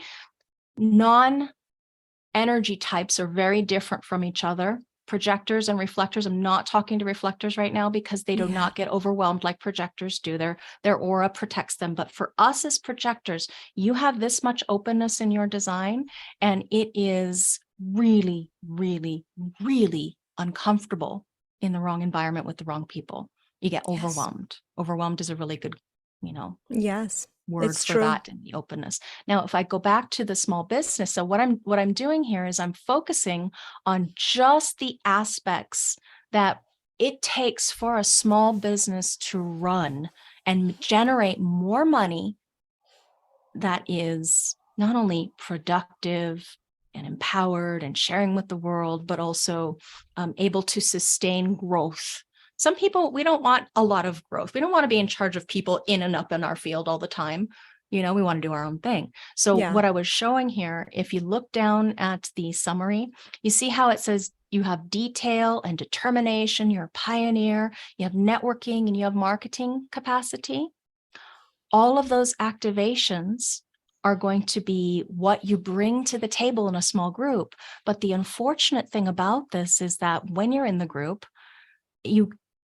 [SPEAKER 2] non-energy types are very different from each other. projectors and reflectors. I'm not talking to reflectors right now because they do not get overwhelmed like projectors do. Their aura protects them. But for us as projectors, you have this much openness in your design, and it is really, really, really uncomfortable in the wrong environment with the wrong people. You get overwhelmed. Overwhelmed is a really good,
[SPEAKER 1] Yes,
[SPEAKER 2] word
[SPEAKER 1] it's
[SPEAKER 2] for
[SPEAKER 1] true.
[SPEAKER 2] that, and the openness. Now, if I go back to the small business, so what I'm doing here is I'm focusing on just the aspects that it takes for a small business to run and generate more money that is not only productive and empowered and sharing with the world, but also able to sustain growth. Some people, we don't want a lot of growth. We don't want to be in charge of people in and up in our field all the time. We want to do our own thing. So what I was showing here, if you look down at the summary, you see how it says you have detail and determination, you're a pioneer, you have networking, and you have marketing capacity. All of those activations are going to be what you bring to the table in a small group. But the unfortunate thing about this is that when you're in the group, you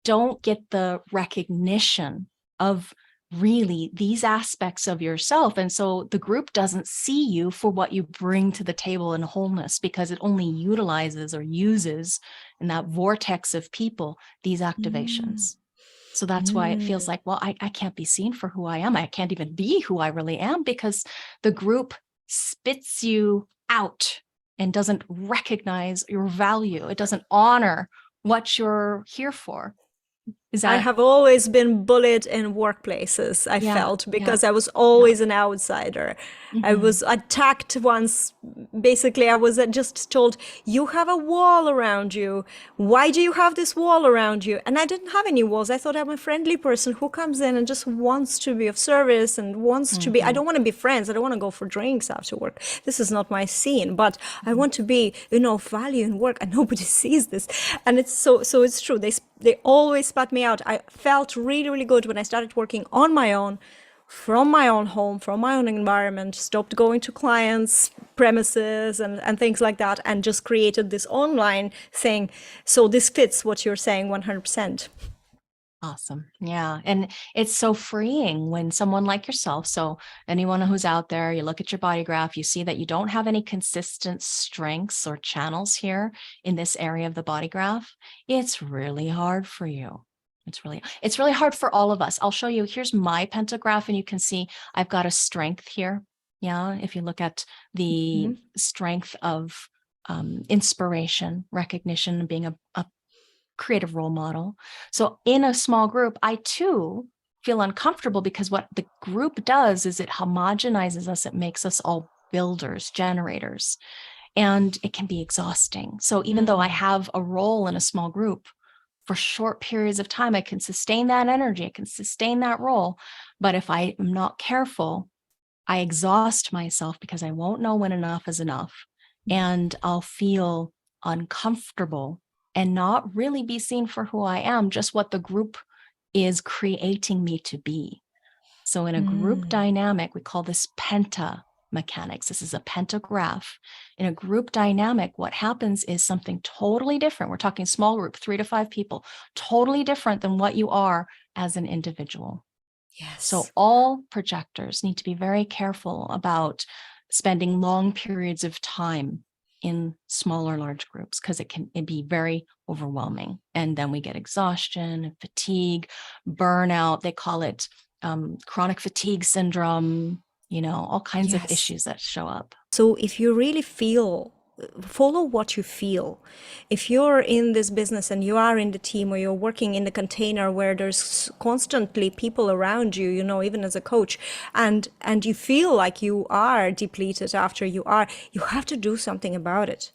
[SPEAKER 2] don't get the recognition of really these aspects of yourself. And so the group doesn't see you for what you bring to the table in wholeness, because it only utilizes or uses in that vortex of people, these activations. So that's why it feels like, well, I can't be seen for who I am. I can't even be who I really am, because the group spits you out and doesn't recognize your value. It doesn't honor what you're here for.
[SPEAKER 1] I have always been bullied in workplaces, I felt, because I was always an outsider. I was attacked once. Basically, I was just told, you have a wall around you. Why do you have this wall around you? And I didn't have any walls. I thought I'm a friendly person who comes in and just wants to be of service and wants to be, I don't want to be friends. I don't want to go for drinks after work. This is not my scene, but I want to be, value in work, and nobody sees this. And it's so it's true. They always spat me out. I felt really, really good when I started working on my own, from my own home, from my own environment, stopped going to clients' premises and things like that, and just created this online thing. So this fits what you're saying 100%.
[SPEAKER 2] Awesome. Yeah. And it's so freeing when someone like yourself, so anyone who's out there, you look at your body graph, you see that you don't have any consistent strengths or channels here in this area of the body graph. It's really hard for you. It's really hard for all of us. I'll show you. Here's my pentagraph, and you can see I've got a strength here. Yeah. If you look at the strength of inspiration, recognition, and being a creative role model. So in a small group, I too feel uncomfortable, because what the group does is it homogenizes us. It makes us all builders, generators, and it can be exhausting. So even though I have a role in a small group for short periods of time, I can sustain that energy, I can sustain that role. But if I am not careful, I exhaust myself, because I won't know when enough is enough. And I'll feel uncomfortable and not really be seen for who I am, just what the group is creating me to be. So in a group dynamic, we call this penta mechanics. This is a pentagraph. In a group dynamic, what happens is something totally different. We're talking small group, 3 to 5 people, totally different than what you are as an individual.
[SPEAKER 1] Yes.
[SPEAKER 2] So all projectors need to be very careful about spending long periods of time in small or large groups, because it can be very overwhelming. And then we get exhaustion, fatigue, burnout. They call it chronic fatigue syndrome, all kinds of issues that show up.
[SPEAKER 1] So if you really follow what you feel. If you're in this business and you are in the team, or you're working in the container where there's constantly people around you, even as a coach, and you feel like you are depleted after you have to do something about it.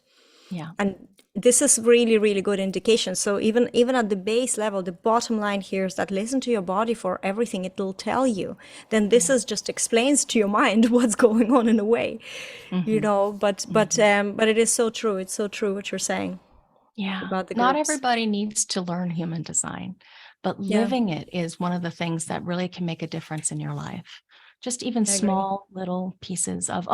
[SPEAKER 2] Yeah.
[SPEAKER 1] And this is really, really good indication. So even at the base level, the bottom line here is that listen to your body for everything it will tell you. Then this is just explains to your mind what's going on in a way, but it is so true. It's so true what you're saying.
[SPEAKER 2] Yeah.
[SPEAKER 1] About the
[SPEAKER 2] Not
[SPEAKER 1] groups.
[SPEAKER 2] everybody needs to learn human design, but living it is one of the things that really can make a difference in your life. Just even small little pieces of,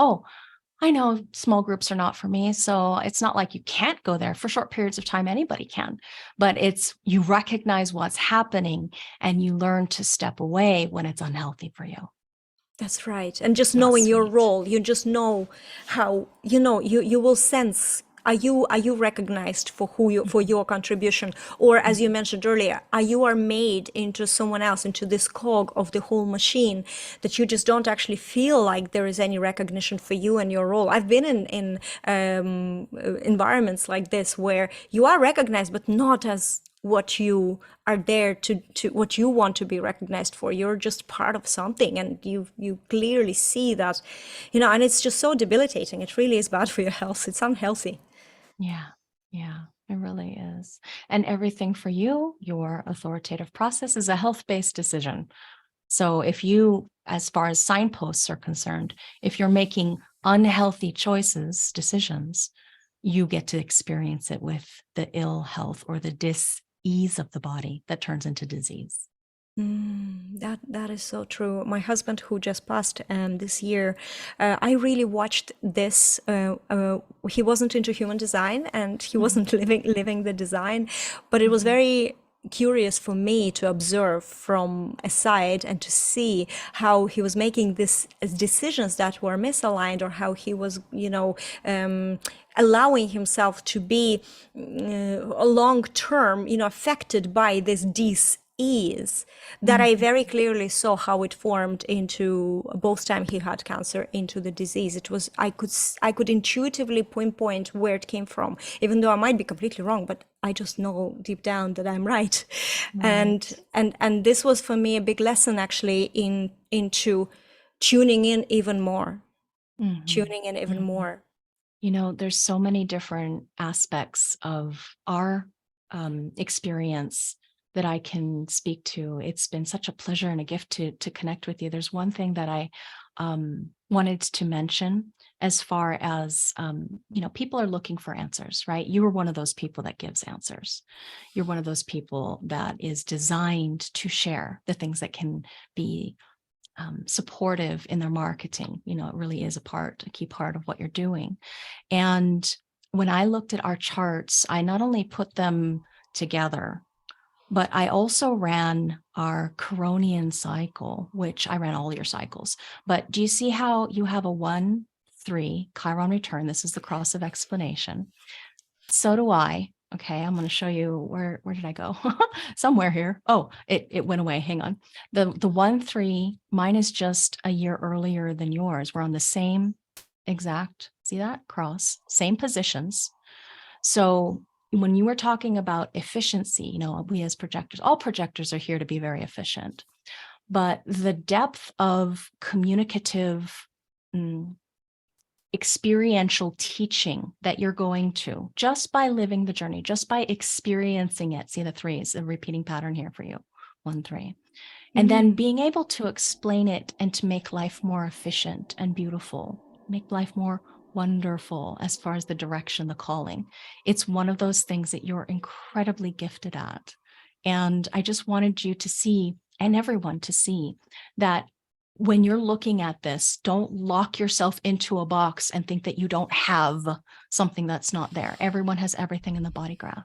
[SPEAKER 2] I know small groups are not for me, so it's not like you can't go there for short periods of time. Anybody can, but it's you recognize what's happening and you learn to step away when it's unhealthy for you.
[SPEAKER 1] That's right. And just
[SPEAKER 2] Not
[SPEAKER 1] knowing your
[SPEAKER 2] sweet.
[SPEAKER 1] role, you just know how, you will sense, are you recognized for for
[SPEAKER 2] Mhm,
[SPEAKER 1] your contribution? Or as you
[SPEAKER 2] mhm.
[SPEAKER 1] mentioned earlier, are made into someone else, into this cog of the whole machine, that you just don't actually feel like there is any recognition for you and your role. I've been in environments like this where you are recognized, but not as what you are there to what you want to be recognized for. You're just part of something, and you clearly see that, and it's just so debilitating. It really is bad for your health. It's unhealthy.
[SPEAKER 2] Yeah, yeah, it really is. And everything for you, your authoritative process is a health-based decision. So if you, as far as signposts are concerned, if you're making unhealthy choices, decisions, you get to experience it with the ill health or the dis-ease of the body that turns into disease.
[SPEAKER 1] That is so true. My husband, who just passed this year, I really watched this. He wasn't into human design, and he
[SPEAKER 2] Mhm.
[SPEAKER 1] wasn't living the design, but it was
[SPEAKER 2] Mhm.
[SPEAKER 1] very curious for me to observe from aside and to see how he was making these decisions that were misaligned, or how he was, allowing himself to be long term, affected by this dis-ease, that I
[SPEAKER 2] Mhm.
[SPEAKER 1] very clearly saw how it formed into both time he had cancer, into the disease. It was, I could intuitively pinpoint where it came from, even though I might be completely wrong, but I just know deep down that I'm right. And
[SPEAKER 2] Right.
[SPEAKER 1] and this was for me a big lesson, actually, into tuning in even more,
[SPEAKER 2] Mhm.
[SPEAKER 1] tuning in even
[SPEAKER 2] Mhm.
[SPEAKER 1] more.
[SPEAKER 2] There's so many different aspects of our experience that I can speak to. It's been such a pleasure and a gift to connect with you. There's one thing that I wanted to mention as far as people are looking for answers, right? You are one of those people that gives answers. You're one of those people that is designed to share the things that can be supportive in their marketing. It really is a key part of what you're doing. And when I looked at our charts, I not only put them together, but I also ran our Coronian cycle, which I ran all your cycles. But do you see how you have a 1-3 Chiron return? This is the cross of explanation. So do I. Okay, I'm going to show you where did I go? Somewhere here. Oh, it went away. Hang on. The 1-3, mine is just a year earlier than yours. We're on the same exact, see that cross, same positions. So when you were talking about efficiency, we as projectors, all projectors are here to be very efficient, but the depth of communicative experiential teaching that you're going to just by living the journey, just by experiencing it. See the threes, a repeating pattern here for you, 1-3. And then being able to explain it and to make life more efficient and beautiful, make life more wonderful as far as the direction, the calling. It's one of those things that you're incredibly gifted at. And I just wanted you to see, and everyone to see, that when you're looking at this, don't lock yourself into a box and think that you don't have something that's not there. Everyone has everything in the body graph.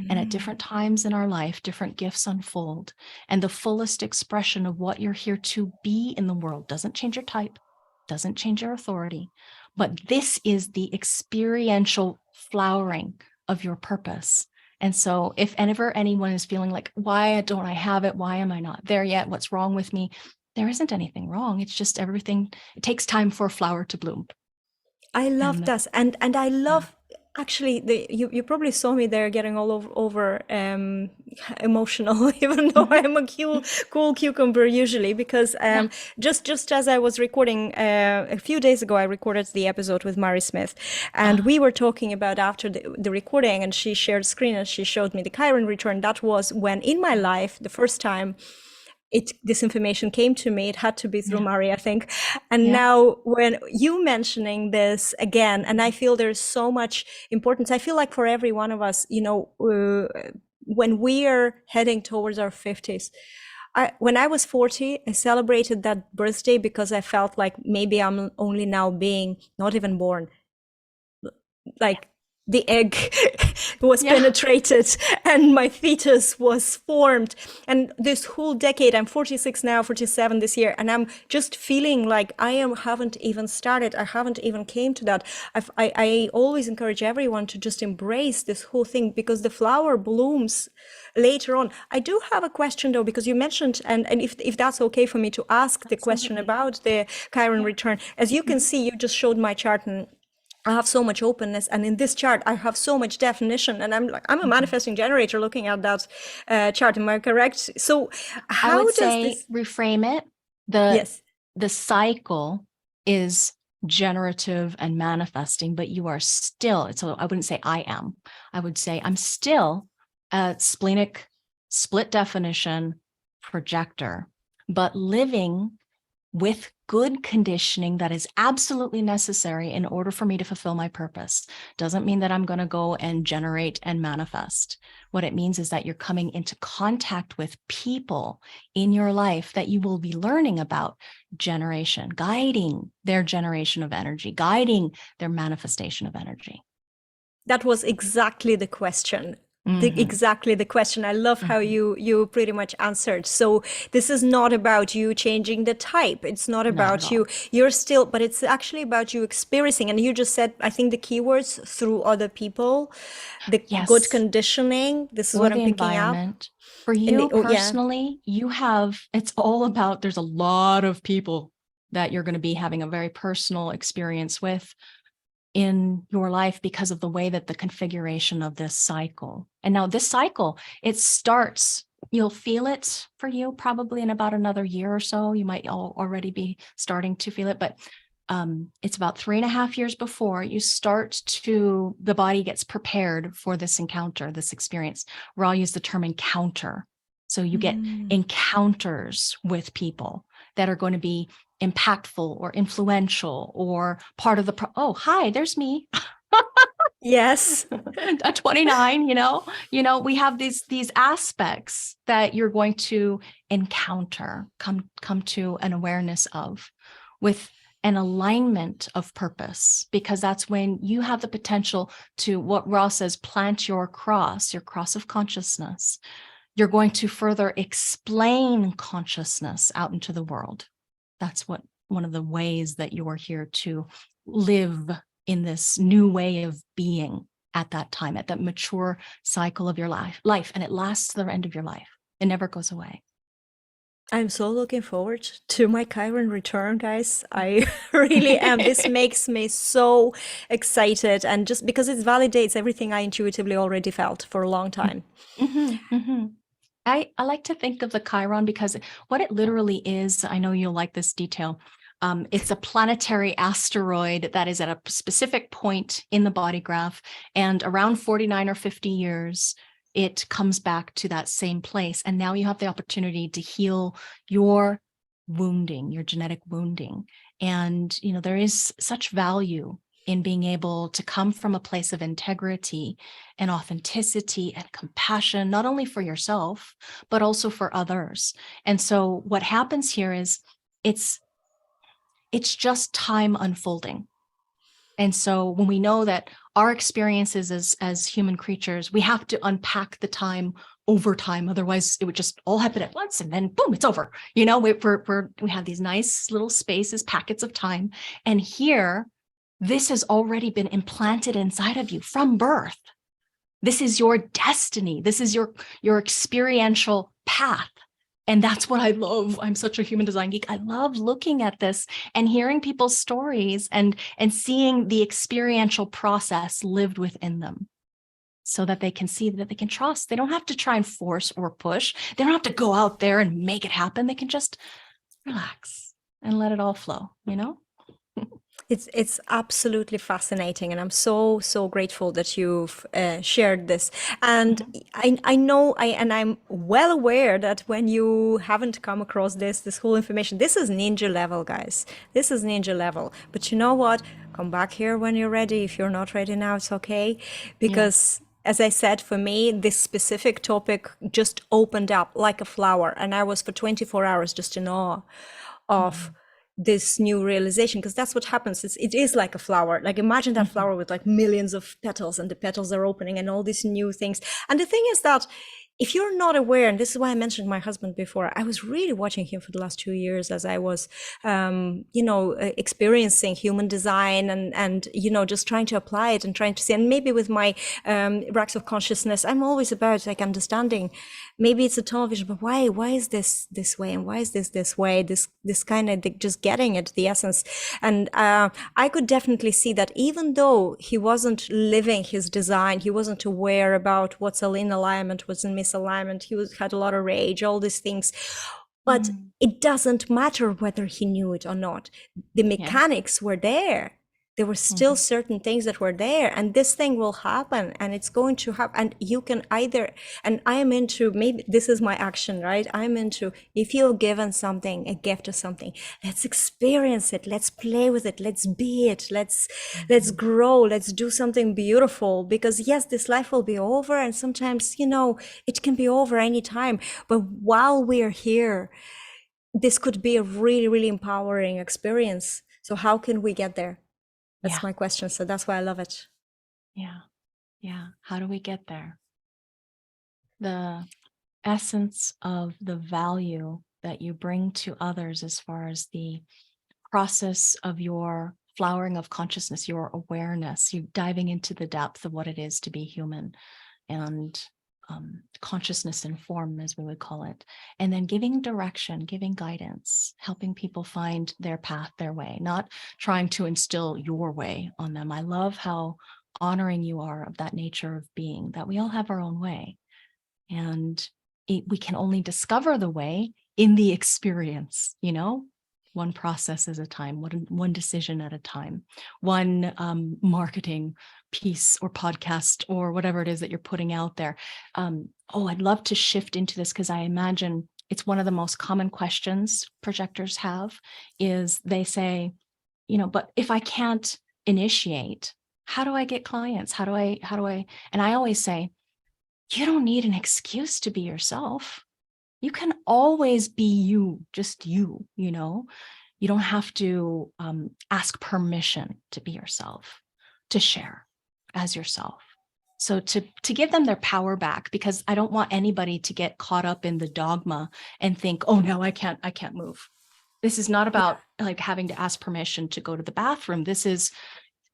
[SPEAKER 2] And at different times in our life, different gifts unfold. And the fullest expression of what you're here to be in the world doesn't change your type, doesn't change your authority. But this is the experiential flowering of your purpose. And so if ever anyone is feeling like, why don't I have it? Why am I not there yet? What's wrong with me? There isn't anything wrong. It's just everything. It takes time for a flower to bloom.
[SPEAKER 1] I love
[SPEAKER 2] And
[SPEAKER 1] that, and I
[SPEAKER 2] yeah.
[SPEAKER 1] love, actually, you probably saw me there getting all over emotional, even though
[SPEAKER 2] Mhm.
[SPEAKER 1] I'm a cool cucumber usually, because
[SPEAKER 2] Yeah.
[SPEAKER 1] just as I was recording a few days ago, I recorded the episode with Mari Smith, and
[SPEAKER 2] Uh,
[SPEAKER 1] we were talking about after the recording, and she shared screen and she showed me the Chiron return. That was when in my
[SPEAKER 2] yeah.
[SPEAKER 1] life the first time this information came to me. It had to be through
[SPEAKER 2] Yeah.
[SPEAKER 1] Mari, I think. And
[SPEAKER 2] Yeah.
[SPEAKER 1] now when you mentioning this again, and I feel there's so much importance. I feel like for every one of us, when we are heading towards our 50s, when I was 40, I celebrated that birthday because I felt like maybe I'm only now being not even born, like the egg was
[SPEAKER 2] Yeah.
[SPEAKER 1] penetrated and my fetus was formed. And this whole decade, I'm 46 now, 47 this year, and I'm just feeling like haven't even started. I haven't even came to that. I always encourage everyone to just embrace this whole thing, because the flower blooms later on. I do have a question though, because you mentioned, and if that's okay for me to ask the question
[SPEAKER 2] Absolutely.
[SPEAKER 1] about the Chiron
[SPEAKER 2] Yeah.
[SPEAKER 1] return. As you can see, you just showed my chart, and I have so much openness, and in this chart I have so much definition, and I'm a
[SPEAKER 2] Mhm.
[SPEAKER 1] manifesting generator looking at that chart. Am I correct? So
[SPEAKER 2] I would
[SPEAKER 1] how does
[SPEAKER 2] say
[SPEAKER 1] this?
[SPEAKER 2] reframe it. The
[SPEAKER 1] Yes.
[SPEAKER 2] the cycle is generative and manifesting, but you are still, so I wouldn't say I am. I would say I'm still a splenic split definition projector, but living with good conditioning that is absolutely necessary in order for me to fulfill my purpose. Doesn't mean that I'm going to go and generate and manifest. What it means is that you're coming into contact with people in your life that you will be learning about generation, guiding their generation of energy, guiding their manifestation of energy.
[SPEAKER 1] That was exactly the question.
[SPEAKER 2] Mm-hmm.
[SPEAKER 1] Exactly the question. I love how
[SPEAKER 2] Mm-hmm.
[SPEAKER 1] you pretty much answered. So this is not about you changing the type. It's not
[SPEAKER 2] Not at
[SPEAKER 1] about you.
[SPEAKER 2] all.
[SPEAKER 1] You're still, but it's actually about you experiencing. And you just said, I think the keywords, through other people, the good
[SPEAKER 2] Yes.
[SPEAKER 1] conditioning. This is
[SPEAKER 2] Or
[SPEAKER 1] what I'm
[SPEAKER 2] the
[SPEAKER 1] picking up.
[SPEAKER 2] environment. For
[SPEAKER 1] And
[SPEAKER 2] you
[SPEAKER 1] oh yeah,
[SPEAKER 2] personally, it's all about, there's a lot of people that you're going to be having a very personal experience with in your life because of the way that the configuration of this cycle. And now this cycle, it starts, you'll feel it for you probably in about another year or so. You might already be starting to feel it, but it's about 3.5 years before you start to, the body gets prepared for this encounter, this experience, where I'll use the term encounter. So you get encounters with people that are going to be impactful or influential or part of the oh, hi, there's me.
[SPEAKER 1] yes.
[SPEAKER 2] At 29, we have these aspects that you're going to encounter, come to an awareness of, with an alignment of purpose, because that's when you have the potential to, what Ross says, plant your cross of consciousness. You're going to further explain consciousness out into the world. That's what one of the ways that you are here to live in this new way of being at that time, at that mature cycle of your life, and it lasts to the end of your life. It never goes away.
[SPEAKER 1] I'm so looking forward to my Chiron return, guys. I really am. This makes me so excited. And just because it validates everything I intuitively already felt for a long time.
[SPEAKER 2] Mhm, mhm. I like to think of the Chiron because what it literally is, I know you'll like this detail. It's a planetary asteroid that is at a specific point in the body graph, and around 49 or 50 years, it comes back to that same place. And now you have the opportunity to heal your wounding, your genetic wounding. And, there is such value in being able to come from a place of integrity and authenticity and compassion, not only for yourself, but also for others. And so what happens here is it's just time unfolding. And so when we know that our experiences as human creatures, we have to unpack the time over time. Otherwise, it would just all happen at once and then boom, it's over. We have these nice little spaces, packets of time. And here, this has already been implanted inside of you from birth. This is your destiny. This is your experiential path. And that's what I love. I'm such a human design geek. I love looking at this and hearing people's stories and seeing the experiential process lived within them, so that they can see, that they can trust. They don't have to try and force or push. They don't have to go out there and make it happen. They can just relax and let it all flow,
[SPEAKER 1] It's absolutely fascinating, and I'm so grateful that you've shared this. And
[SPEAKER 2] Mhm.
[SPEAKER 1] I know I'm well aware that when you haven't come across this whole information, this is ninja level, guys. This is ninja level. But you know what? Come back here when you're ready. If you're not ready now, it's okay, because
[SPEAKER 2] Yes.
[SPEAKER 1] as I said, for me, this specific topic just opened up like a flower. And I was for 24 hours just in awe of this new realization, because that's what happens. It is like a flower. Like imagine that flower with like millions of petals, and the petals are opening and all these new things. And the thing is that if you're not aware, and this is why I mentioned my husband before, I was really watching him for the last 2 years as I was, experiencing human design and, just trying to apply it and trying to see, and maybe with my racks of consciousness, I'm always about like understanding, maybe it's a tunnel vision, but why is this way? And why is this way? This kind of just getting at the essence. And I could definitely see that even though he wasn't living his design, he wasn't aware about what's in alignment, what's in misalignment, had a lot of rage, all these things. But it doesn't matter whether he knew it or not. The mechanics were there. There were still certain things that were there, and this thing will happen, and it's going to happen. And you can either, and I am into, maybe this is my action, right? I'm into, if you're given something, a gift or something, let's experience it. Let's play with it. Let's be it. Let's grow. Let's do something beautiful, because yes, this life will be over. And sometimes, it can be over anytime. But while we're here, this could be a really, really empowering experience. So how can we get there? That's my question. So that's why I love it.
[SPEAKER 2] Yeah. How do we get there? The essence of the value that you bring to others as far as the process of your flowering of consciousness, your awareness, you diving into the depth of what it is to be human, and consciousness in form, as we would call it, and then giving direction, giving guidance, helping people find their path, their way, not trying to instill your way on them. I love how honoring you are of that nature of being, that we all have our own way, and we can only discover the way in the experience, one process at a time, one decision at a time, one marketing piece or podcast or whatever it is that you're putting out there. I'd love to shift into this, because I imagine it's one of the most common questions projectors have, is they say, but if I can't initiate, how do I get clients? How do I, and I always say, you don't need an excuse to be yourself. You can always be you, just you, You don't have to ask permission to be yourself, to share as yourself. So to give them their power back, because I don't want anybody to get caught up in the dogma and think, oh no, I can't move. This is not about like having to ask permission to go to the bathroom. This is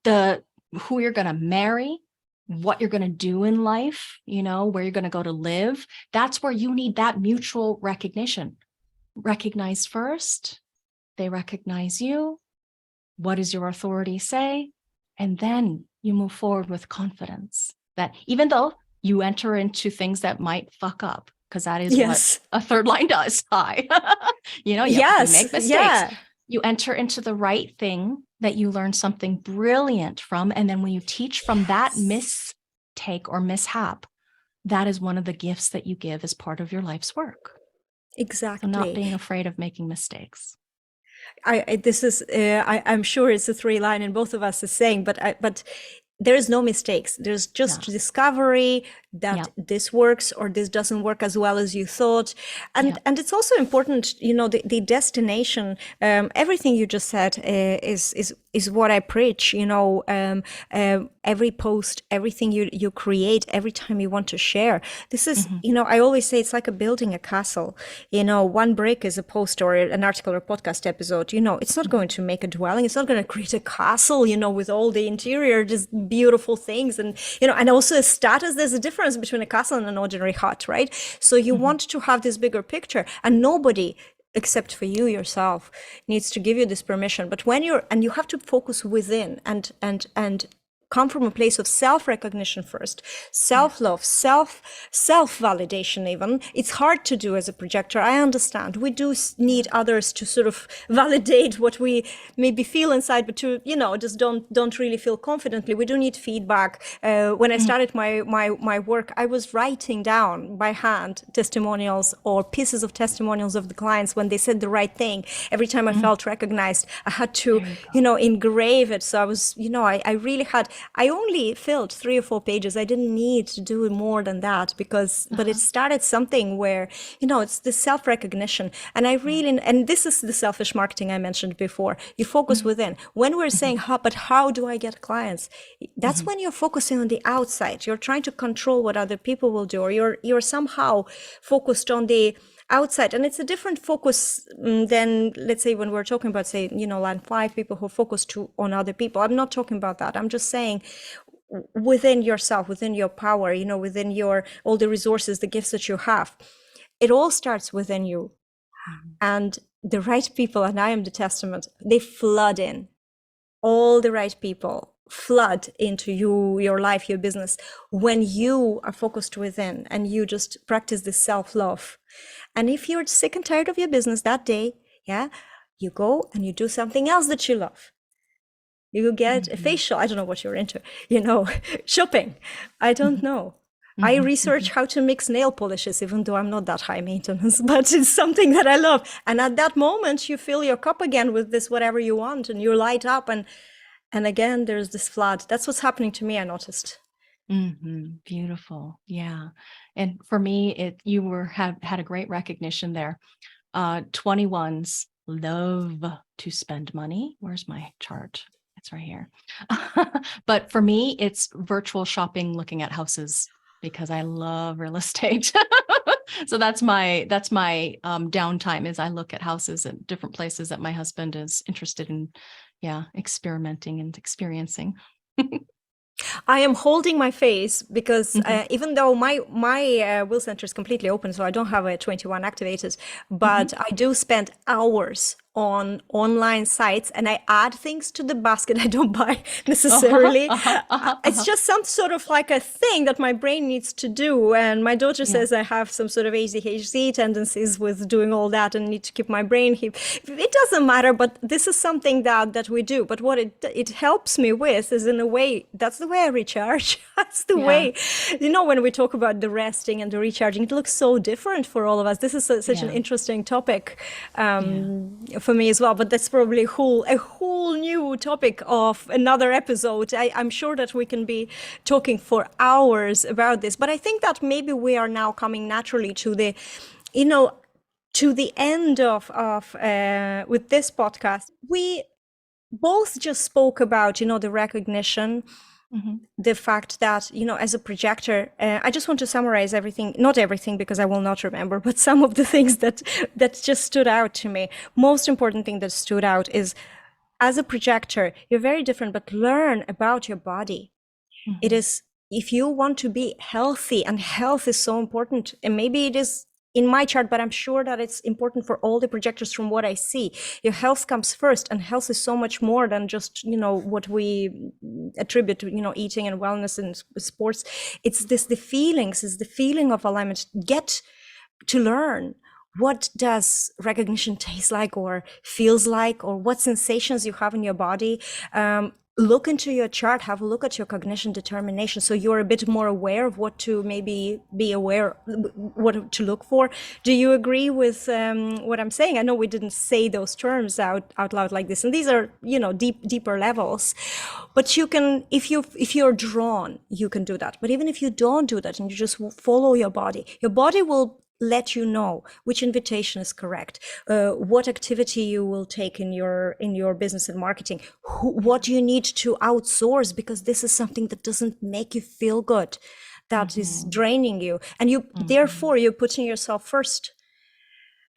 [SPEAKER 2] who you're going to marry, what you're going to do in life, where you're going to go to live. That's where you need that mutual recognition. Recognize first, they recognize you. What does your authority say? And then you move forward with confidence that even though you enter into things that might fuck up, because that is what a third line does. You make mistakes. You enter into the right thing that you learn something brilliant from. And then when you teach from that mistake or mishap, that is one of the gifts that you give as part of your life's work.
[SPEAKER 1] Exactly.
[SPEAKER 2] So not being afraid of making mistakes.
[SPEAKER 1] I'm sure it's a 3-line and both of us is saying, but there is no mistakes. There's just discovery that this works or this doesn't work as well as you thought. And it's also important, the destination, everything you just said is what I preach, every post, everything you create, every time you want to share. This is, I always say it's like building a castle. One brick is a post or an article or podcast episode. It's not going to make a dwelling. It's not going to create a castle, with all the interior, just beautiful things. And, and also a status, there's a difference between a castle and an ordinary hut, right? So you want to have this bigger picture, and nobody except for you yourself needs to give you this permission. But when you have to focus within and come from a place of self-recognition first, self-love, self-validation even. It's hard to do as a projector. I understand. We do need others to sort of validate what we maybe feel inside, but to, just don't really feel confidently. We do need feedback. When I started my work, I was writing down by hand testimonials or pieces of testimonials of the clients when they said the right thing. Every time I felt recognized, I had to, engrave it. So I was, I really had, I only filled 3 or 4 pages. I didn't need to do more than that because, but it started something where, it's the self-recognition. And I really, and this is the selfish marketing I mentioned before. You focus within. When we're saying, but how do I get clients? That's when you're focusing on the outside. You're trying to control what other people will do, or you're somehow focused on the outside. And it's a different focus than, let's say, when we're talking about, say, line 5 people who focus on other people. I'm not talking about that. I'm just saying within yourself, within your power, within your all the resources, the gifts that you have. It all starts within you. And the right people, and I am the testament, they flood in. All the right people flood into you, your life, your business, when you are focused within and you just practice this self-love. And if you're sick and tired of your business that day, you go and you do something else that you love. You get a facial. I don't know what you're into, shopping. I don't know. I research how to mix nail polishes, even though I'm not that high maintenance, but it's something that I love. And at that moment, you fill your cup again with this, whatever you want, and you light up. And again, there's this flood. That's what's happening to me, I noticed.
[SPEAKER 2] Beautiful. Yeah. And for me, you had a great recognition there. 21s love to spend money. Where's my chart? It's right here. But for me, it's virtual shopping, looking at houses, because I love real estate. So that's my downtime, is I look at houses at different places that my husband is interested in, experimenting and experiencing.
[SPEAKER 1] I am holding my face because even though my will center is completely open, so I don't have a 21 activated, but I do spend hours on online sites and I add things to the basket. I don't buy necessarily. It's just some sort of like a thing that my brain needs to do. And my daughter says I have some sort of ADHD tendencies with doing all that and need to keep my brain here. It doesn't matter, but this is something that we do. But what it helps me with is, in a way, that's the way I recharge. That's the way, when we talk about the resting and the recharging, it looks so different for all of us. This is such an interesting topic for me as well, but that's probably a whole new topic of another episode. I'm sure that we can be talking for hours about this, but I think that maybe we are now coming naturally to the, to the end of with this podcast. We both just spoke about, the recognition, the fact that, as a projector, I just want to summarize everything, not everything because I will not remember, but some of the things that just stood out to me. Most important thing that stood out is, as a projector, you're very different, but learn about your body. It is, if you want to be healthy, and health is so important, and maybe it is in my chart, but I'm sure that it's important for all the projectors from what I see. Your health comes first, and health is so much more than just, what we attribute to, eating and wellness and sports. It's the feelings, is the feeling of alignment. Get to learn, what does recognition taste like or feels like, or what sensations you have in your body. Look into your chart, have a look at your cognition determination, so you're a bit more aware of what to maybe be aware, what to look for. Do you agree with what I'm saying? I know we didn't say those terms out loud like this, and these are, deeper levels, but you can, if you're drawn, you can do that. But even if you don't do that and you just follow your body will let you know which invitation is correct, what activity you will take in your business and marketing, what you need to outsource, because this is something that doesn't make you feel good, that is draining you, and you therefore you're putting yourself first.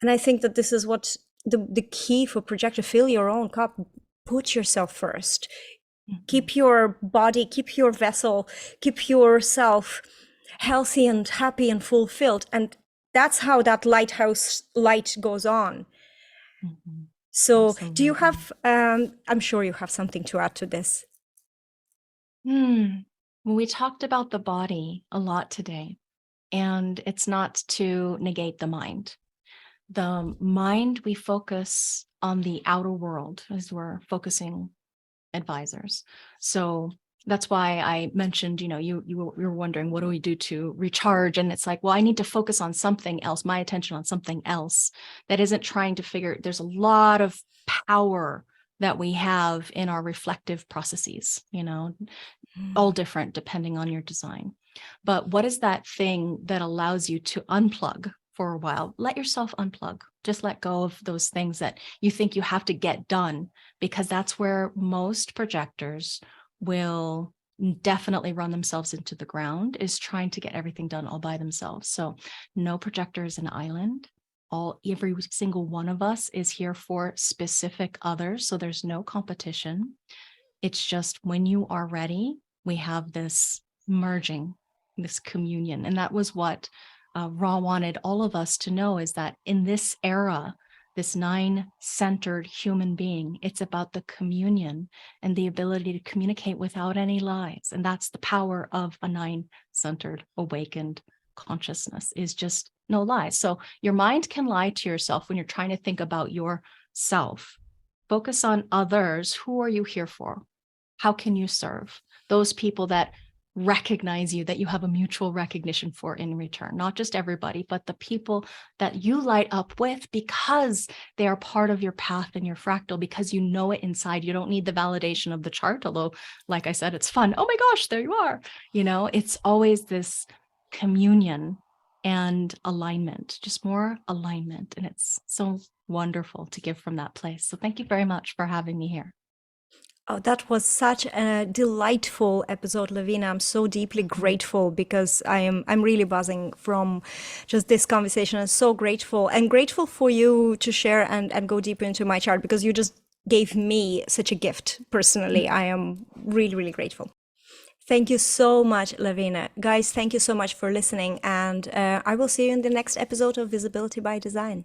[SPEAKER 1] And I think that this is what the key for projector: fill your own cup, put yourself first, keep your body, keep your vessel, keep yourself healthy and happy and fulfilled, and that's how that lighthouse light goes on. So absolutely. Do you have, I'm sure you have something to add to this.
[SPEAKER 2] We talked about the body a lot today, and it's not to negate the mind. The mind, we focus on the outer world as we're focusing advisors. So that's why I mentioned, you were wondering, what do we do to recharge? And it's like, well, I need to focus on something else, my attention on something else that isn't trying to figure. There's a lot of power that we have in our reflective processes, all different depending on your design. But what is that thing that allows you to unplug for a while? Let yourself unplug. Just let go of those things that you think you have to get done, because that's where most projectors will definitely run themselves into the ground, is trying to get everything done all by themselves. So no projector is an island. Every single one of us is here for specific others. So there's no competition. It's just when you are ready, we have this merging, this communion. And that was what Ra wanted all of us to know, is that in this era, this 9-centered human being, it's about the communion and the ability to communicate without any lies. And that's the power of a 9-centered awakened consciousness, is just no lies. So your mind can lie to yourself when you're trying to think about yourself. Focus on others. Who are you here for? How can you serve those people that recognize you, that you have a mutual recognition for in return? Not just everybody, but the people that you light up with because they are part of your path and your fractal, because you know it inside. You don't need the validation of the chart, although, like I said, it's fun. Oh my gosh, there you are. It's always this communion and alignment, just more alignment. And it's so wonderful to give from that place. So thank you very much for having me here.
[SPEAKER 1] Oh, that was such a delightful episode, Laveena. I'm so deeply grateful, because I'm really buzzing from just this conversation. I'm so grateful, and grateful for you to share and go deeper into my chart, because you just gave me such a gift personally. I am really, really grateful. Thank you so much, Laveena. Guys, thank you so much for listening, and I will see you in the next episode of Visibility by Design.